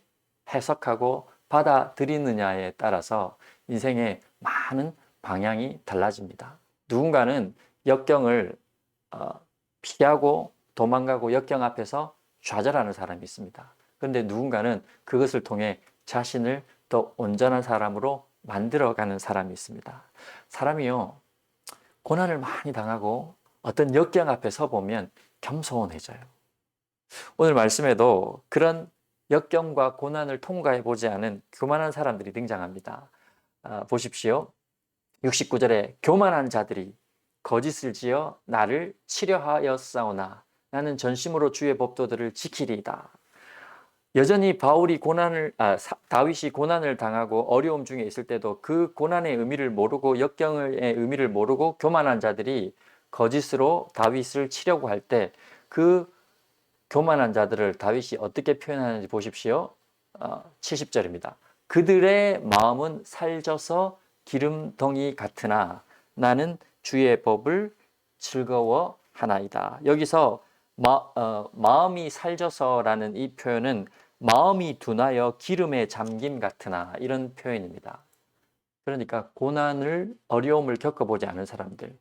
Speaker 1: 해석하고 받아들이느냐에 따라서 인생의 많은 방향이 달라집니다. 누군가는 역경을 피하고 도망가고 역경 앞에서 좌절하는 사람이 있습니다. 그런데 누군가는 그것을 통해 자신을 더 온전한 사람으로 만들어가는 사람이 있습니다. 사람이요, 고난을 많이 당하고 어떤 역경 앞에 서보면 겸손해져요. 오늘 말씀에도 그런 역경과 고난을 통과해 보지 않은 교만한 사람들이 등장합니다. 보십시오. 69절에 교만한 자들이 거짓을 지어 나를 치려하였사오나 나는 전심으로 주의 법도들을 지키리이다. 여전히 다윗이 고난을 당하고 어려움 중에 있을 때도 그 고난의 의미를 모르고 역경의 의미를 모르고 교만한 자들이 거짓으로 다윗을 치려고 할 때 그 교만한 자들을 다윗이 어떻게 표현하는지 보십시오. 70절입니다. 그들의 마음은 살져서 기름덩이 같으나 나는 주의 법을 즐거워하나이다. 여기서 마음이 살져서라는 이 표현은 마음이 둔하여 기름에 잠김 같으나 이런 표현입니다. 그러니까 고난을 어려움을 겪어보지 않은 사람들,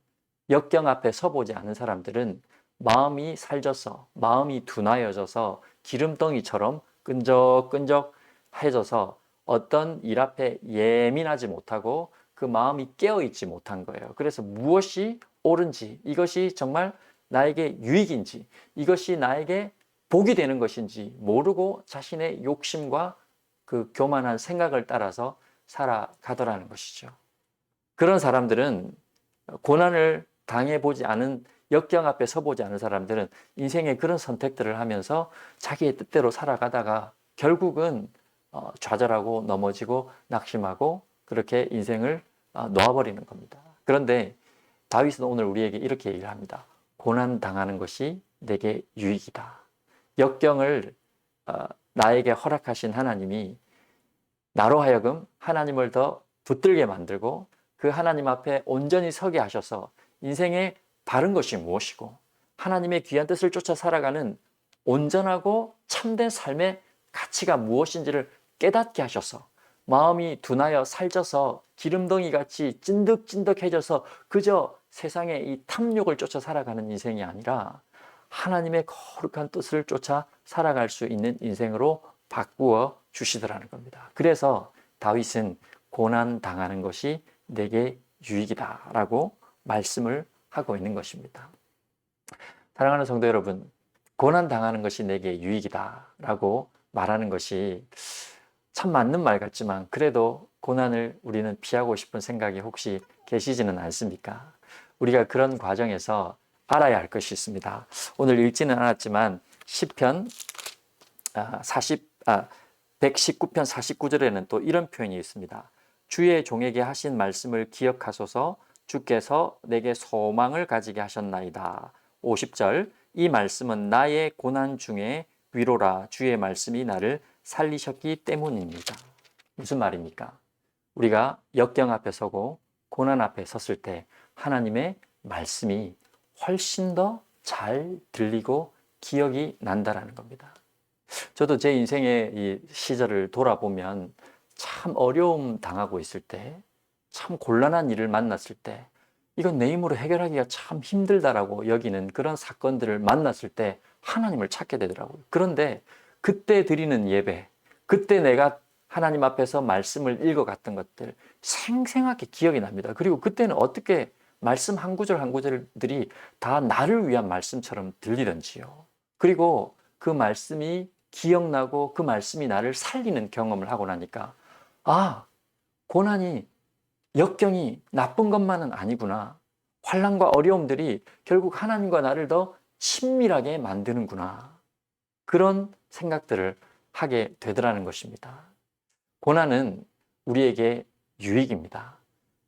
Speaker 1: 역경 앞에 서보지 않은 사람들은 마음이 살져서 마음이 둔하여져서 기름덩이처럼 끈적끈적해져서 어떤 일 앞에 예민하지 못하고 그 마음이 깨어있지 못한 거예요. 그래서 무엇이 옳은지, 이것이 정말 나에게 유익인지, 이것이 나에게 복이 되는 것인지 모르고 자신의 욕심과 그 교만한 생각을 따라서 살아가더라는 것이죠. 그런 사람들은 고난을 당해보지 않은, 역경 앞에 서보지 않은 사람들은 인생의 그런 선택들을 하면서 자기의 뜻대로 살아가다가 결국은 좌절하고 넘어지고 낙심하고 그렇게 인생을 놓아버리는 겁니다. 그런데 다윗은 오늘 우리에게 이렇게 얘기를 합니다. 고난 당하는 것이 내게 유익이다. 역경을 나에게 허락하신 하나님이 나로 하여금 하나님을 더 붙들게 만들고 그 하나님 앞에 온전히 서게 하셔서 인생의 바른 것이 무엇이고 하나님의 귀한 뜻을 쫓아 살아가는 온전하고 참된 삶의 가치가 무엇인지를 깨닫게 하셔서 마음이 둔하여 살쪄서 기름덩이 같이 찐득찐득해져서 그저 세상의 이 탐욕을 쫓아 살아가는 인생이 아니라 하나님의 거룩한 뜻을 쫓아 살아갈 수 있는 인생으로 바꾸어 주시더라는 겁니다. 그래서 다윗은 고난 당하는 것이 내게 유익이다 라고 말씀을 하고 있는 것입니다. 사랑하는 성도 여러분, 고난 당하는 것이 내게 유익이다 라고 말하는 것이 참 맞는 말 같지만 그래도 고난을 우리는 피하고 싶은 생각이 혹시 계시지는 않습니까? 우리가 그런 과정에서 알아야 할 것이 있습니다. 오늘 읽지는 않았지만 시편 119편 49절에는 또 이런 표현이 있습니다. 주의 종에게 하신 말씀을 기억하소서. 주께서 내게 소망을 가지게 하셨나이다. 50절, 이 말씀은 나의 고난 중에 위로라. 주의 말씀이 나를 살리셨기 때문입니다. 무슨 말입니까? 우리가 역경 앞에 서고 고난 앞에 섰을 때 하나님의 말씀이 훨씬 더 잘 들리고 기억이 난다라는 겁니다. 저도 제 인생의 이 시절을 돌아보면 참 어려움 당하고 있을 때, 참 곤란한 일을 만났을 때, 이건 내 힘으로 해결하기가 참 힘들다라고 여기는 그런 사건들을 만났을 때 하나님을 찾게 되더라고요. 그런데 그때 드리는 예배, 그때 내가 하나님 앞에서 말씀을 읽어갔던 것들 생생하게 기억이 납니다. 그리고 그때는 어떻게 말씀 한 구절 한 구절들이 다 나를 위한 말씀처럼 들리던지요. 그리고 그 말씀이 기억나고 그 말씀이 나를 살리는 경험을 하고 나니까 고난이 역경이 나쁜 것만은 아니구나. 환난과 어려움들이 결국 하나님과 나를 더 친밀하게 만드는구나. 그런 생각들을 하게 되더라는 것입니다. 고난은 우리에게 유익입니다.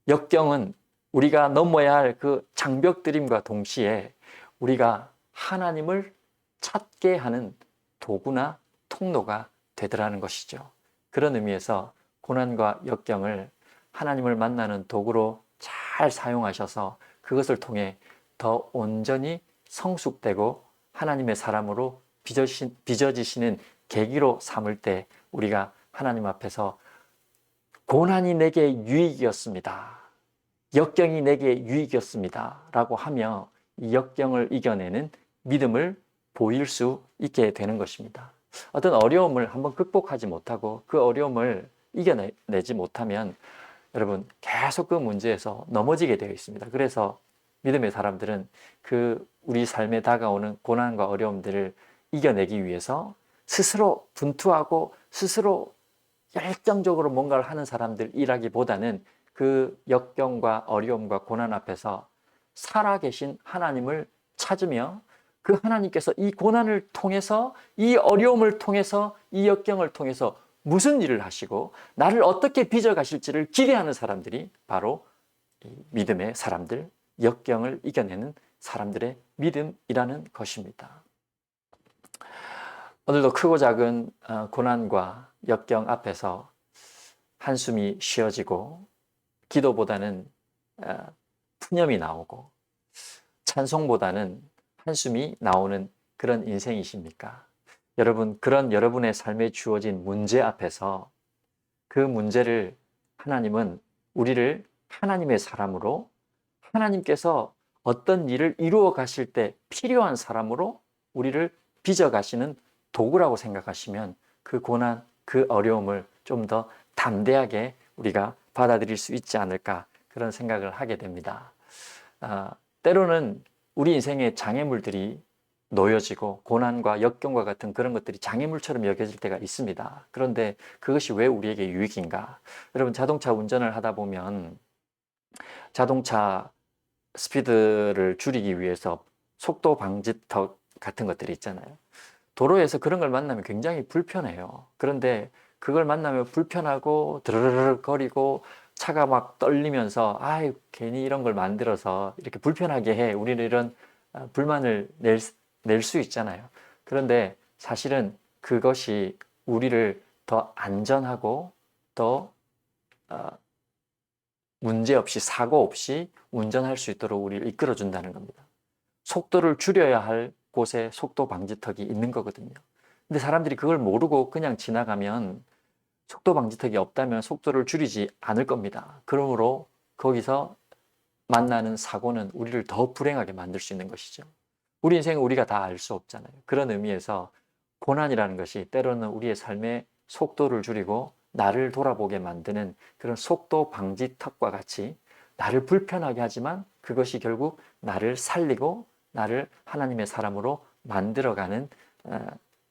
Speaker 1: 역경은 우리가 넘어야 할 그 장벽들임과 동시에 우리가 하나님을 찾게 하는 도구나 통로가 되더라는 것이죠. 그런 의미에서 고난과 역경을 하나님을 만나는 도구로 잘 사용하셔서 그것을 통해 더 온전히 성숙되고 하나님의 사람으로 빚어지시는 계기로 삼을 때 우리가 하나님 앞에서 고난이 내게 유익이었습니다. 역경이 내게 유익이었습니다. 라고 하며 이 역경을 이겨내는 믿음을 보일 수 있게 되는 것입니다. 어떤 어려움을 한번 극복하지 못하고 그 어려움을 이겨내지 못하면 여러분 계속 그 문제에서 넘어지게 되어 있습니다. 그래서 믿음의 사람들은 그 우리 삶에 다가오는 고난과 어려움들을 이겨내기 위해서 스스로 분투하고 스스로 열정적으로 뭔가를 하는 사람들이라기보다는 그 역경과 어려움과 고난 앞에서 살아계신 하나님을 찾으며 그 하나님께서 이 고난을 통해서 이 어려움을 통해서 이 역경을 통해서 무슨 일을 하시고 나를 어떻게 빚어가실지를 기대하는 사람들이 바로 믿음의 사람들, 역경을 이겨내는 사람들의 믿음이라는 것입니다. 오늘도 크고 작은 고난과 역경 앞에서 한숨이 쉬어지고 기도보다는 푸념이 나오고 찬송보다는 한숨이 나오는 그런 인생이십니까? 여러분, 그런 여러분의 삶에 주어진 문제 앞에서 그 문제를 하나님은 우리를 하나님의 사람으로 하나님께서 어떤 일을 이루어 가실 때 필요한 사람으로 우리를 빚어 가시는 도구라고 생각하시면 그 고난, 그 어려움을 좀 더 담대하게 우리가 받아들일 수 있지 않을까 그런 생각을 하게 됩니다. 때로는 우리 인생의 장애물들이 놓여지고 고난과 역경과 같은 그런 것들이 장애물처럼 여겨질 때가 있습니다. 그런데 그것이 왜 우리에게 유익인가? 여러분 자동차 운전을 하다 보면 자동차 스피드를 줄이기 위해서 속도 방지턱 같은 것들이 있잖아요. 도로에서 그런 걸 만나면 굉장히 불편해요. 그런데 그걸 만나면 불편하고 드르르르 거리고 차가 막 떨리면서 괜히 이런 걸 만들어서 이렇게 불편하게 해. 우리는 이런 불만을 낼 수 있잖아요. 그런데 사실은 그것이 우리를 더 안전하고 더 문제 없이 사고 없이 운전할 수 있도록 우리를 이끌어 준다는 겁니다. 속도를 줄여야 할 곳에 속도 방지턱이 있는 거거든요. 근데 사람들이 그걸 모르고 그냥 지나가면 속도 방지턱이 없다면 속도를 줄이지 않을 겁니다. 그러므로 거기서 만나는 사고는 우리를 더 불행하게 만들 수 있는 것이죠. 우리 인생은 우리가 다 알 수 없잖아요. 그런 의미에서 고난이라는 것이 때로는 우리의 삶의 속도를 줄이고 나를 돌아보게 만드는 그런 속도 방지턱과 같이 나를 불편하게 하지만 그것이 결국 나를 살리고 나를 하나님의 사람으로 만들어가는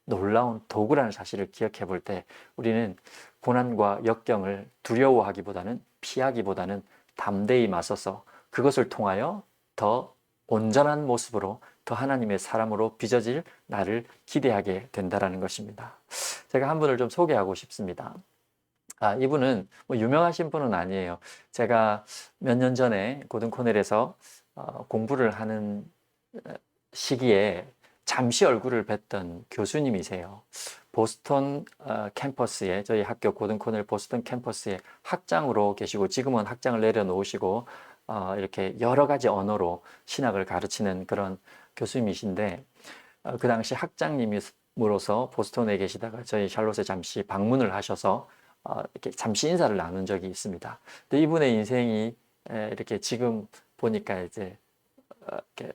Speaker 1: 놀라운 도구라는 사실을 기억해 볼 때 우리는 고난과 역경을 두려워하기보다는 피하기보다는 담대히 맞서서 그것을 통하여 더 온전한 모습으로 더 하나님의 사람으로 빚어질 나를 기대하게 된다는 것입니다. 제가 한 분을 좀 소개하고 싶습니다. 이분은 뭐 유명하신 분은 아니에요. 제가 몇 년 전에 고든 코넬에서 공부를 하는 시기에 잠시 얼굴을 뵀던 교수님이세요. 보스턴 캠퍼스에 저희 학교 고든 코넬 보스턴 캠퍼스에 학장으로 계시고 지금은 학장을 내려놓으시고 이렇게 여러 가지 언어로 신학을 가르치는 그런 교수님이신데 그 당시 학장님으로서 보스턴에 계시다가 저희 샬롯에 잠시 방문을 하셔서 이렇게 잠시 인사를 나눈 적이 있습니다. 근데 이분의 인생이 이렇게 지금 보니까 이제 이렇게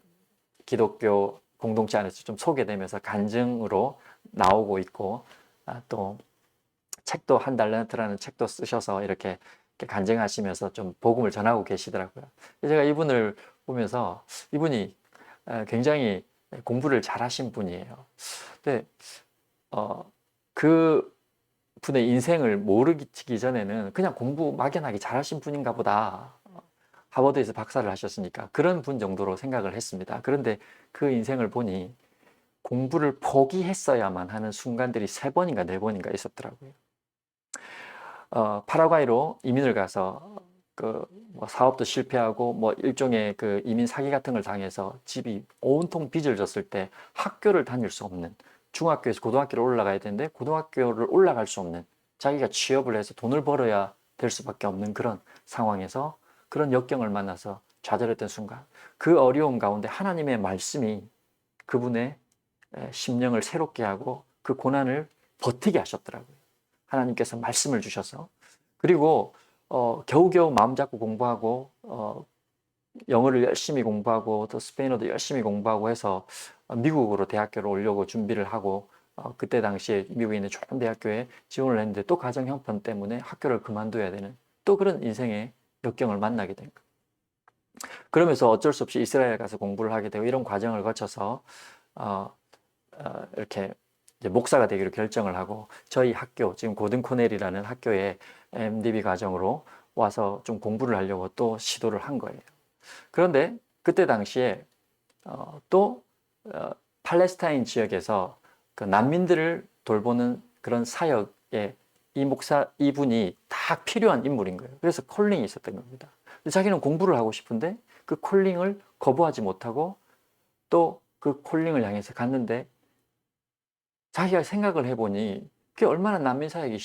Speaker 1: 기독교 공동체 안에서 좀 소개되면서 간증으로 나오고 있고 또 책도 한 달란트라는 책도 쓰셔서 이렇게 간증하시면서 좀 복음을 전하고 계시더라고요. 제가 이분을 보면서 이분이 굉장히 공부를 잘하신 분이에요. 근데 그 분의 인생을 모르기 전에는 그냥 공부 막연하게 잘하신 분인가 보다. 하버드에서 박사를 하셨으니까 그런 분 정도로 생각을 했습니다. 그런데 그 인생을 보니 공부를 포기했어야만 하는 순간들이 3번인가 4번인가 있었더라고요. 파라과이로 이민을 가서 뭐 사업도 실패하고 뭐 일종의 그 이민 사기 같은 걸 당해서 집이 온통 빚을 졌을 때 학교를 다닐 수 없는 중학교에서 고등학교를 올라가야 되는데 고등학교를 올라갈 수 없는 자기가 취업을 해서 돈을 벌어야 될 수밖에 없는 그런 상황에서 그런 역경을 만나서 좌절했던 순간 그 어려움 가운데 하나님의 말씀이 그분의 심령을 새롭게 하고 그 고난을 버티게 하셨더라고요. 하나님께서 말씀을 주셔서 그리고 겨우겨우 마음 잡고 공부하고 영어를 열심히 공부하고 또 스페인어도 열심히 공부하고 해서 미국으로 대학교를 오려고 준비를 하고 그때 당시에 미국에 있는 좋은 대학교에 지원을 했는데 또 가정 형편 때문에 학교를 그만둬야 되는 또 그런 인생의 역경을 만나게 된 거예요. 그러면서 어쩔 수 없이 이스라엘 가서 공부를 하게 되고 이런 과정을 거쳐서 이렇게 이제 목사가 되기로 결정을 하고 저희 학교 지금 고든 코넬이라는 학교에 MDB 과정으로 와서 좀 공부를 하려고 또 시도를 한 거예요. 그런데 그때 당시에 또 팔레스타인 지역에서 그 난민들을 돌보는 그런 사역에 이분이 딱 필요한 인물인 거예요. 그래서 콜링이 있었던 겁니다. 자기는 공부를 하고 싶은데 그 콜링을 거부하지 못하고 또 그 콜링을 향해서 갔는데 자기가 생각을 해보니 그게 얼마나 난민 사역이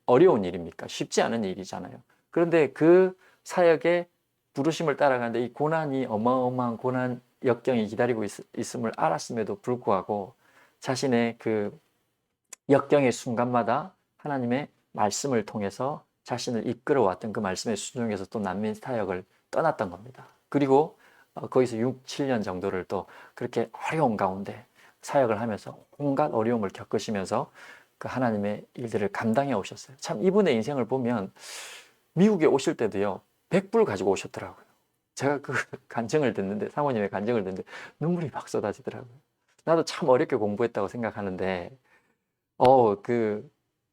Speaker 1: 어려운 일입니까? 쉽지 않은 일이잖아요. 그런데 그 사역의 부르심을 따라가는데 이 고난이 어마어마한 고난 역경이 기다리고 있음을 알았음에도 불구하고 자신의 그 역경의 순간마다 하나님의 말씀을 통해서 자신을 이끌어왔던 그 말씀에 순종해서 또 난민 사역을 떠났던 겁니다. 그리고 거기서 6, 7년 정도를 또 그렇게 어려운 가운데 사역을 하면서 온갖 어려움을 겪으시면서 그 하나님의 일들을 감당해 오셨어요. 참 이분의 인생을 보면 미국에 오실 때도요 100불 가지고 오셨더라고요. 제가 그 간증을 듣는데 사모님의 간증을 듣는데 눈물이 막 쏟아지더라고요. 나도 참 어렵게 공부했다고 생각하는데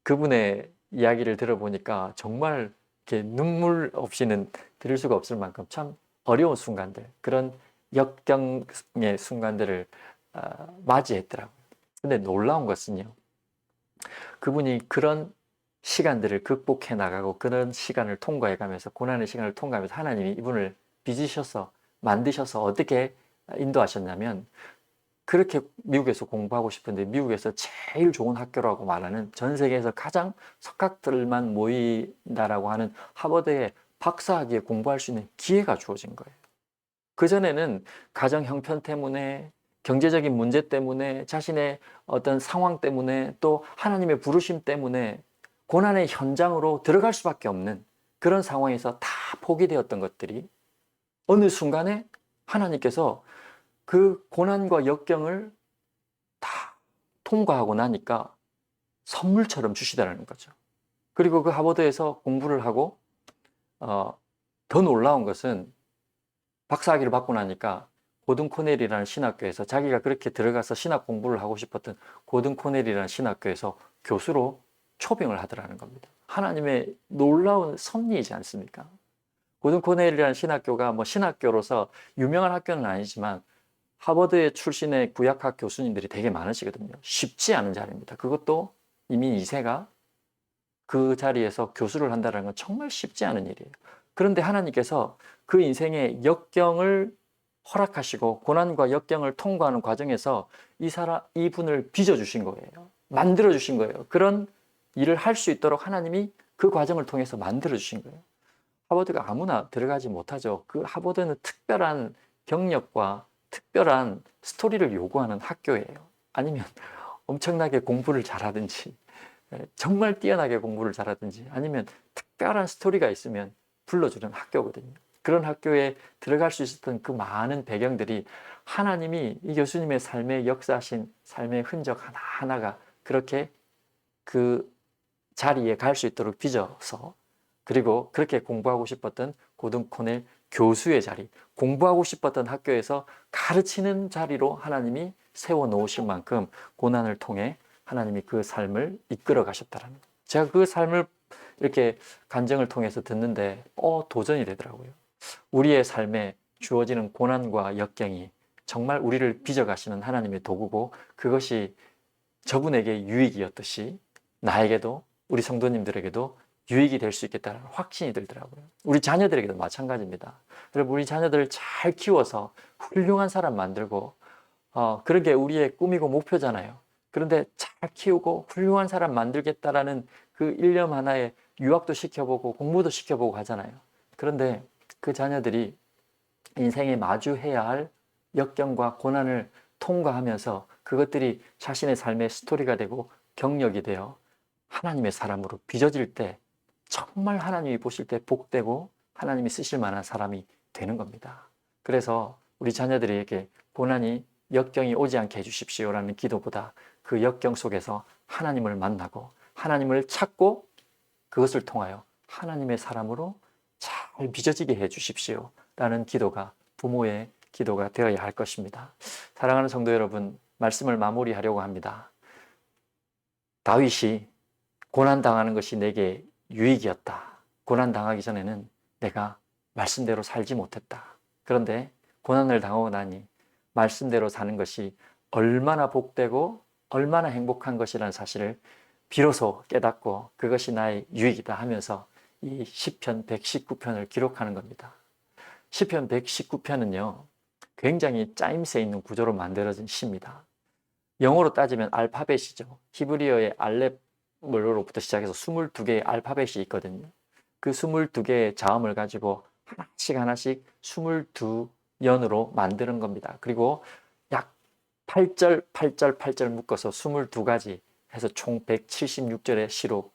Speaker 1: 그분의 이야기를 들어보니까 정말 이렇게 눈물 없이는 들을 수가 없을 만큼 참 어려운 순간들 그런 역경의 순간들을 맞이했더라고요. 근데 놀라운 것은요. 그분이 그런 시간들을 극복해 나가고 그런 시간을 통과해 가면서 고난의 시간을 통과하면서 하나님이 이분을 빚으셔서 만드셔서 어떻게 인도하셨냐면 그렇게 미국에서 공부하고 싶은데 미국에서 제일 좋은 학교라고 말하는 전 세계에서 가장 석학들만 모인다라고 하는 하버드의 박사학위에 공부할 수 있는 기회가 주어진 거예요. 그전에는 가정 형편 때문에 경제적인 문제 때문에 자신의 어떤 상황 때문에 또 하나님의 부르심 때문에 고난의 현장으로 들어갈 수밖에 없는 그런 상황에서 다 포기되었던 것들이 어느 순간에 하나님께서 그 고난과 역경을 다 통과하고 나니까 선물처럼 주시다라는 거죠. 그리고 그 하버드에서 공부를 하고 더 놀라운 것은 박사학위를 받고 나니까 고든 코넬이라는 신학교에서 자기가 그렇게 들어가서 신학 공부를 하고 싶었던 고든 코넬이라는 신학교에서 교수로 초빙을 하더라는 겁니다. 하나님의 놀라운 섭리이지 않습니까? 고든 코넬이라는 신학교가 뭐 신학교로서 유명한 학교는 아니지만 하버드 출신의 구약학 교수님들이 되게 많으시거든요. 쉽지 않은 자리입니다. 그것도 이미 2세가 그 자리에서 교수를 한다는 건 정말 쉽지 않은 일이에요. 그런데 하나님께서 그 인생의 역경을 허락하시고 고난과 역경을 통과하는 과정에서 이분을 빚어주신 거예요. 만들어주신 거예요. 그런 일을 할 수 있도록 하나님이 그 과정을 통해서 만들어주신 거예요. 하버드가 아무나 들어가지 못하죠. 그 하버드는 특별한 경력과 특별한 스토리를 요구하는 학교예요. 아니면 엄청나게 공부를 잘하든지 정말 뛰어나게 공부를 잘하든지 아니면 특별한 스토리가 있으면 불러주는 학교거든요. 그런 학교에 들어갈 수 있었던 그 많은 배경들이 하나님이 이 교수님의 삶에 역사하신 삶의 흔적 하나하나가 그렇게 그 자리에 갈 수 있도록 빚어서 그리고 그렇게 공부하고 싶었던 고든 코넬 교수의 자리, 공부하고 싶었던 학교에서 가르치는 자리로 하나님이 세워놓으실 만큼 고난을 통해 하나님이 그 삶을 이끌어 가셨다라는 거예요. 제가 그 삶을 이렇게 간증을 통해서 듣는데 도전이 되더라고요. 우리의 삶에 주어지는 고난과 역경이 정말 우리를 빚어가시는 하나님의 도구고 그것이 저분에게 유익이었듯이 나에게도 우리 성도님들에게도 유익이 될 수 있겠다는 확신이 들더라고요. 우리 자녀들에게도 마찬가지입니다. 여러분 우리 자녀들을 잘 키워서 훌륭한 사람 만들고 그런 게 우리의 꿈이고 목표잖아요. 그런데 잘 키우고 훌륭한 사람 만들겠다라는 그 일념 하나에 유학도 시켜보고 공부도 시켜보고 하잖아요. 그런데 그 자녀들이 인생에 마주해야 할 역경과 고난을 통과하면서 그것들이 자신의 삶의 스토리가 되고 경력이 되어 하나님의 사람으로 빚어질 때 정말 하나님이 보실 때 복되고 하나님이 쓰실 만한 사람이 되는 겁니다. 그래서 우리 자녀들에게 고난이 역경이 오지 않게 해주십시오라는 기도보다 그 역경 속에서 하나님을 만나고 하나님을 찾고 그것을 통하여 하나님의 사람으로 잘 빚어지게 해주십시오 라는 기도가 부모의 기도가 되어야 할 것입니다. 사랑하는 성도 여러분, 말씀을 마무리하려고 합니다. 다윗이 고난당하는 것이 내게 유익이었다. 고난당하기 전에는 내가 말씀대로 살지 못했다. 그런데 고난을 당하고 나니 말씀대로 사는 것이 얼마나 복되고 얼마나 행복한 것이라는 사실을 비로소 깨닫고 그것이 나의 유익이다 하면서 이 시편 119편을 기록하는 겁니다. 시편 119편은요 굉장히 짜임새 있는 구조로 만들어진 시입니다. 영어로 따지면 알파벳이죠. 히브리어의 알렙으로부터 시작해서 22개의 알파벳이 있거든요. 그 22개의 자음을 가지고 하나씩 22연으로 만드는 겁니다. 그리고 약 8절 묶어서 22가지 해서 총 176절의 시로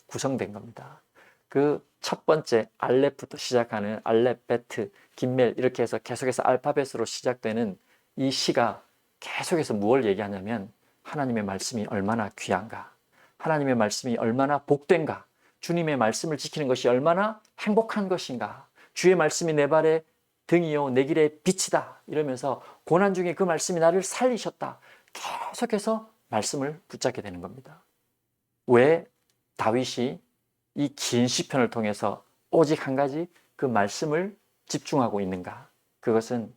Speaker 1: 구성된 겁니다. 그 첫 번째 알렙부터 시작하는 알렙, 베트, 김멜 이렇게 해서 계속해서 알파벳으로 시작되는 이 시가 계속해서 무엇을 얘기하냐면 하나님의 말씀이 얼마나 귀한가, 하나님의 말씀이 얼마나 복된가, 주님의 말씀을 지키는 것이 얼마나 행복한 것인가, 주의 말씀이 내 발의 등이요 내 길의 빛이다 이러면서 고난 중에 그 말씀이 나를 살리셨다. 계속해서 말씀을 붙잡게 되는 겁니다. 왜 다윗이 이 긴 시편을 통해서 오직 한 가지 그 말씀을 집중하고 있는가? 그것은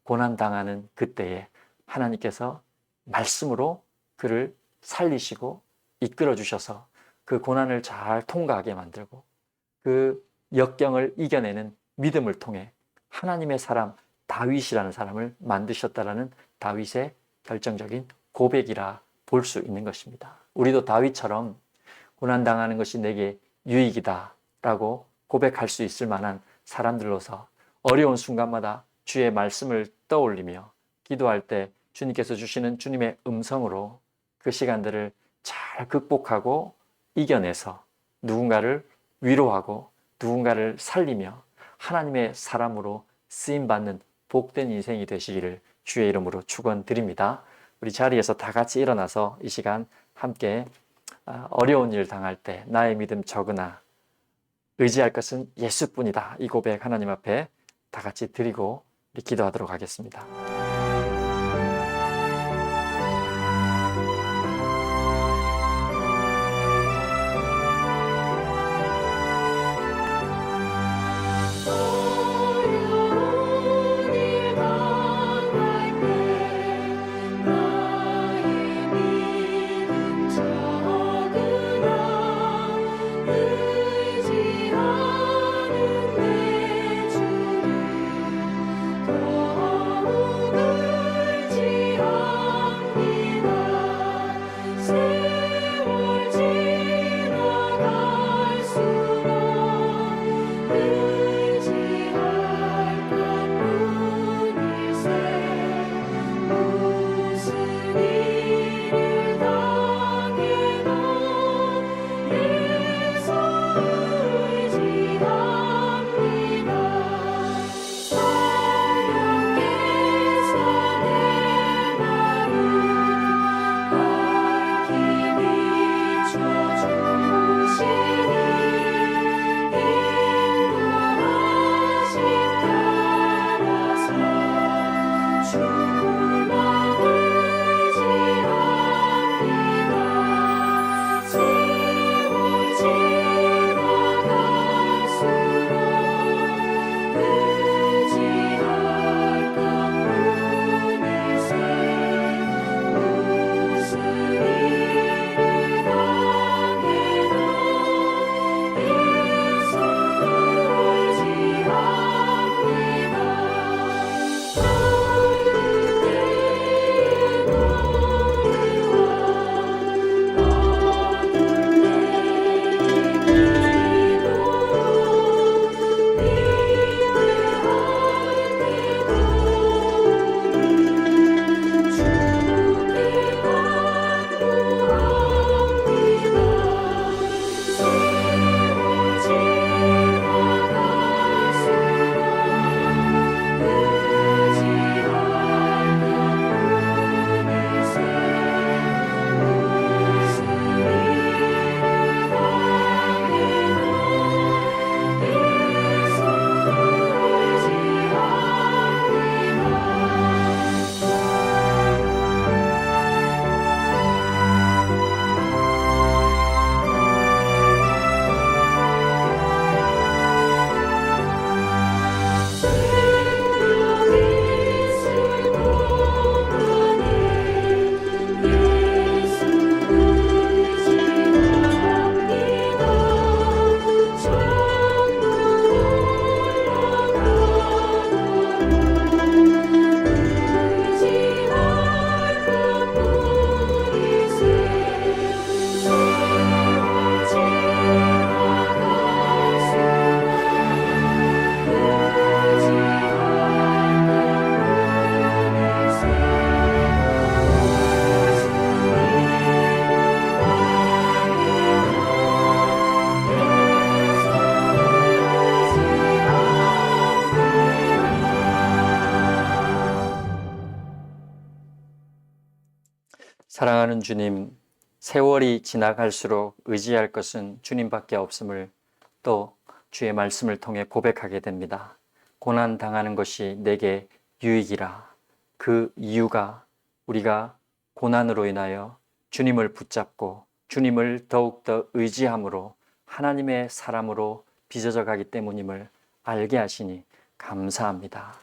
Speaker 1: 고난당하는 그때에 하나님께서 말씀으로 그를 살리시고 이끌어 주셔서 그 고난을 잘 통과하게 만들고 그 역경을 이겨내는 믿음을 통해 하나님의 사람 다윗이라는 사람을 만드셨다라는 다윗의 결정적인 고백이라 볼 수 있는 것입니다. 우리도 다윗처럼 고난당하는 것이 내게 유익이다 라고 고백할 수 있을 만한 사람들로서 어려운 순간마다 주의 말씀을 떠올리며 기도할 때 주님께서 주시는 주님의 음성으로 그 시간들을 잘 극복하고 이겨내서 누군가를 위로하고 누군가를 살리며 하나님의 사람으로 쓰임받는 복된 인생이 되시기를 주의 이름으로 축원드립니다. 우리 자리에서 다 같이 일어나서 이 시간 함께 어려운 일 당할 때 나의 믿음 적으나 의지할 것은 예수뿐이다. 이 고백 하나님 앞에 다 같이 드리고 우리 기도하도록 하겠습니다.
Speaker 5: 어려운 일 당할 때 나의 믿음 적으나 의지하는 내 주를 더욱 의지합니다. 세월 지나갈수록 의지할 것뿐일세. 무슨 일을 당해도 예수 의지합니다. 성령께서 내 마음 밝히 비춰주시니 인도하심 따라서 주만 의지합니다. 세월 지나갈수록 의지할 것뿐일세. 무슨 일을 당해도 예수 의지합니다. 어릴 때의 노래와 어두울 때의 기도로 위대할 때도 주께 간구합니다. 세월 지나갈수록 의지할 것뿐일세. 무슨 일을 당해도 예수 생명 있을 동안에 예수 의지합니다. 천국 올라가도록 의지할 것뿐일세. 세월
Speaker 1: 사랑하는 주님, 세월이 지나갈수록 의지할 것은 주님밖에 없음을 또 주의 말씀을 통해 고백하게 됩니다. 고난 당하는 것이 내게 유익이라. 그 이유가 우리가 고난으로 인하여 주님을 붙잡고 주님을 더욱더 의지함으로 하나님의 사람으로 빚어져 가기 때문임을 알게 하시니 감사합니다.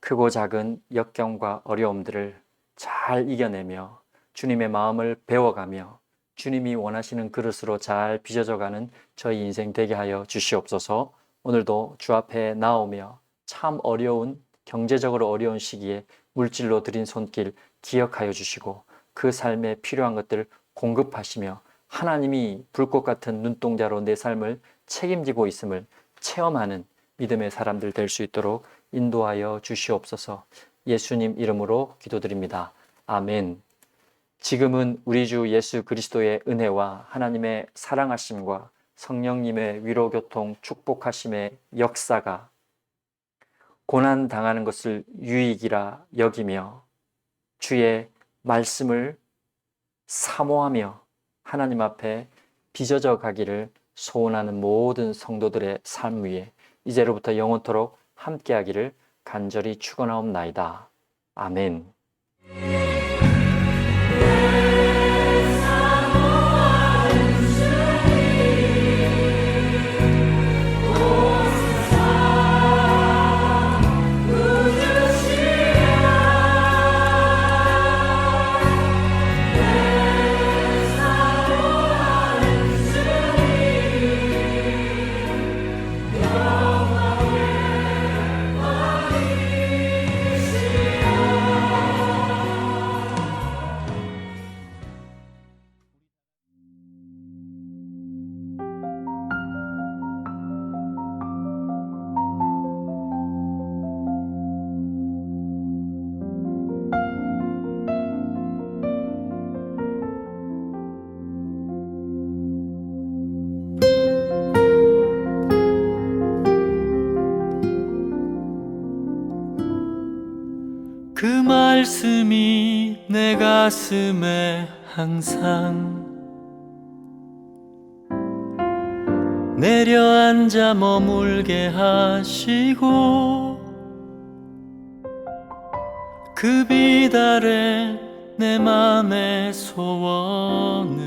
Speaker 1: 크고 작은 역경과 어려움들을 잘 이겨내며 주님의 마음을 배워가며 주님이 원하시는 그릇으로 잘 빚어져가는 저희 인생 되게 하여 주시옵소서. 오늘도 주 앞에 나오며 참 어려운 경제적으로 어려운 시기에 물질로 드린 손길 기억하여 주시고 그 삶에 필요한 것들을 공급하시며 하나님이 불꽃 같은 눈동자로 내 삶을 책임지고 있음을 체험하는 믿음의 사람들 될 수 있도록 인도하여 주시옵소서. 예수님 이름으로 기도드립니다. 아멘. 지금은 우리 주 예수 그리스도의 은혜와 하나님의 사랑하심과 성령님의 위로교통 축복하심의 역사가 고난 당하는 것을 유익이라 여기며 주의 말씀을 사모하며 하나님 앞에 빚어져 가기를 소원하는 모든 성도들의 삶 위에 이제로부터 영원토록 함께하기를 간절히 축원하옵나이다. 아멘.
Speaker 6: 그 말씀이 내 가슴에 항상 내려앉아 머물게 하시고 그 빛 아래 내 맘의 소원을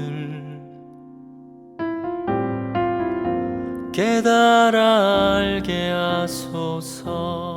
Speaker 6: 깨달아 알게 하소서.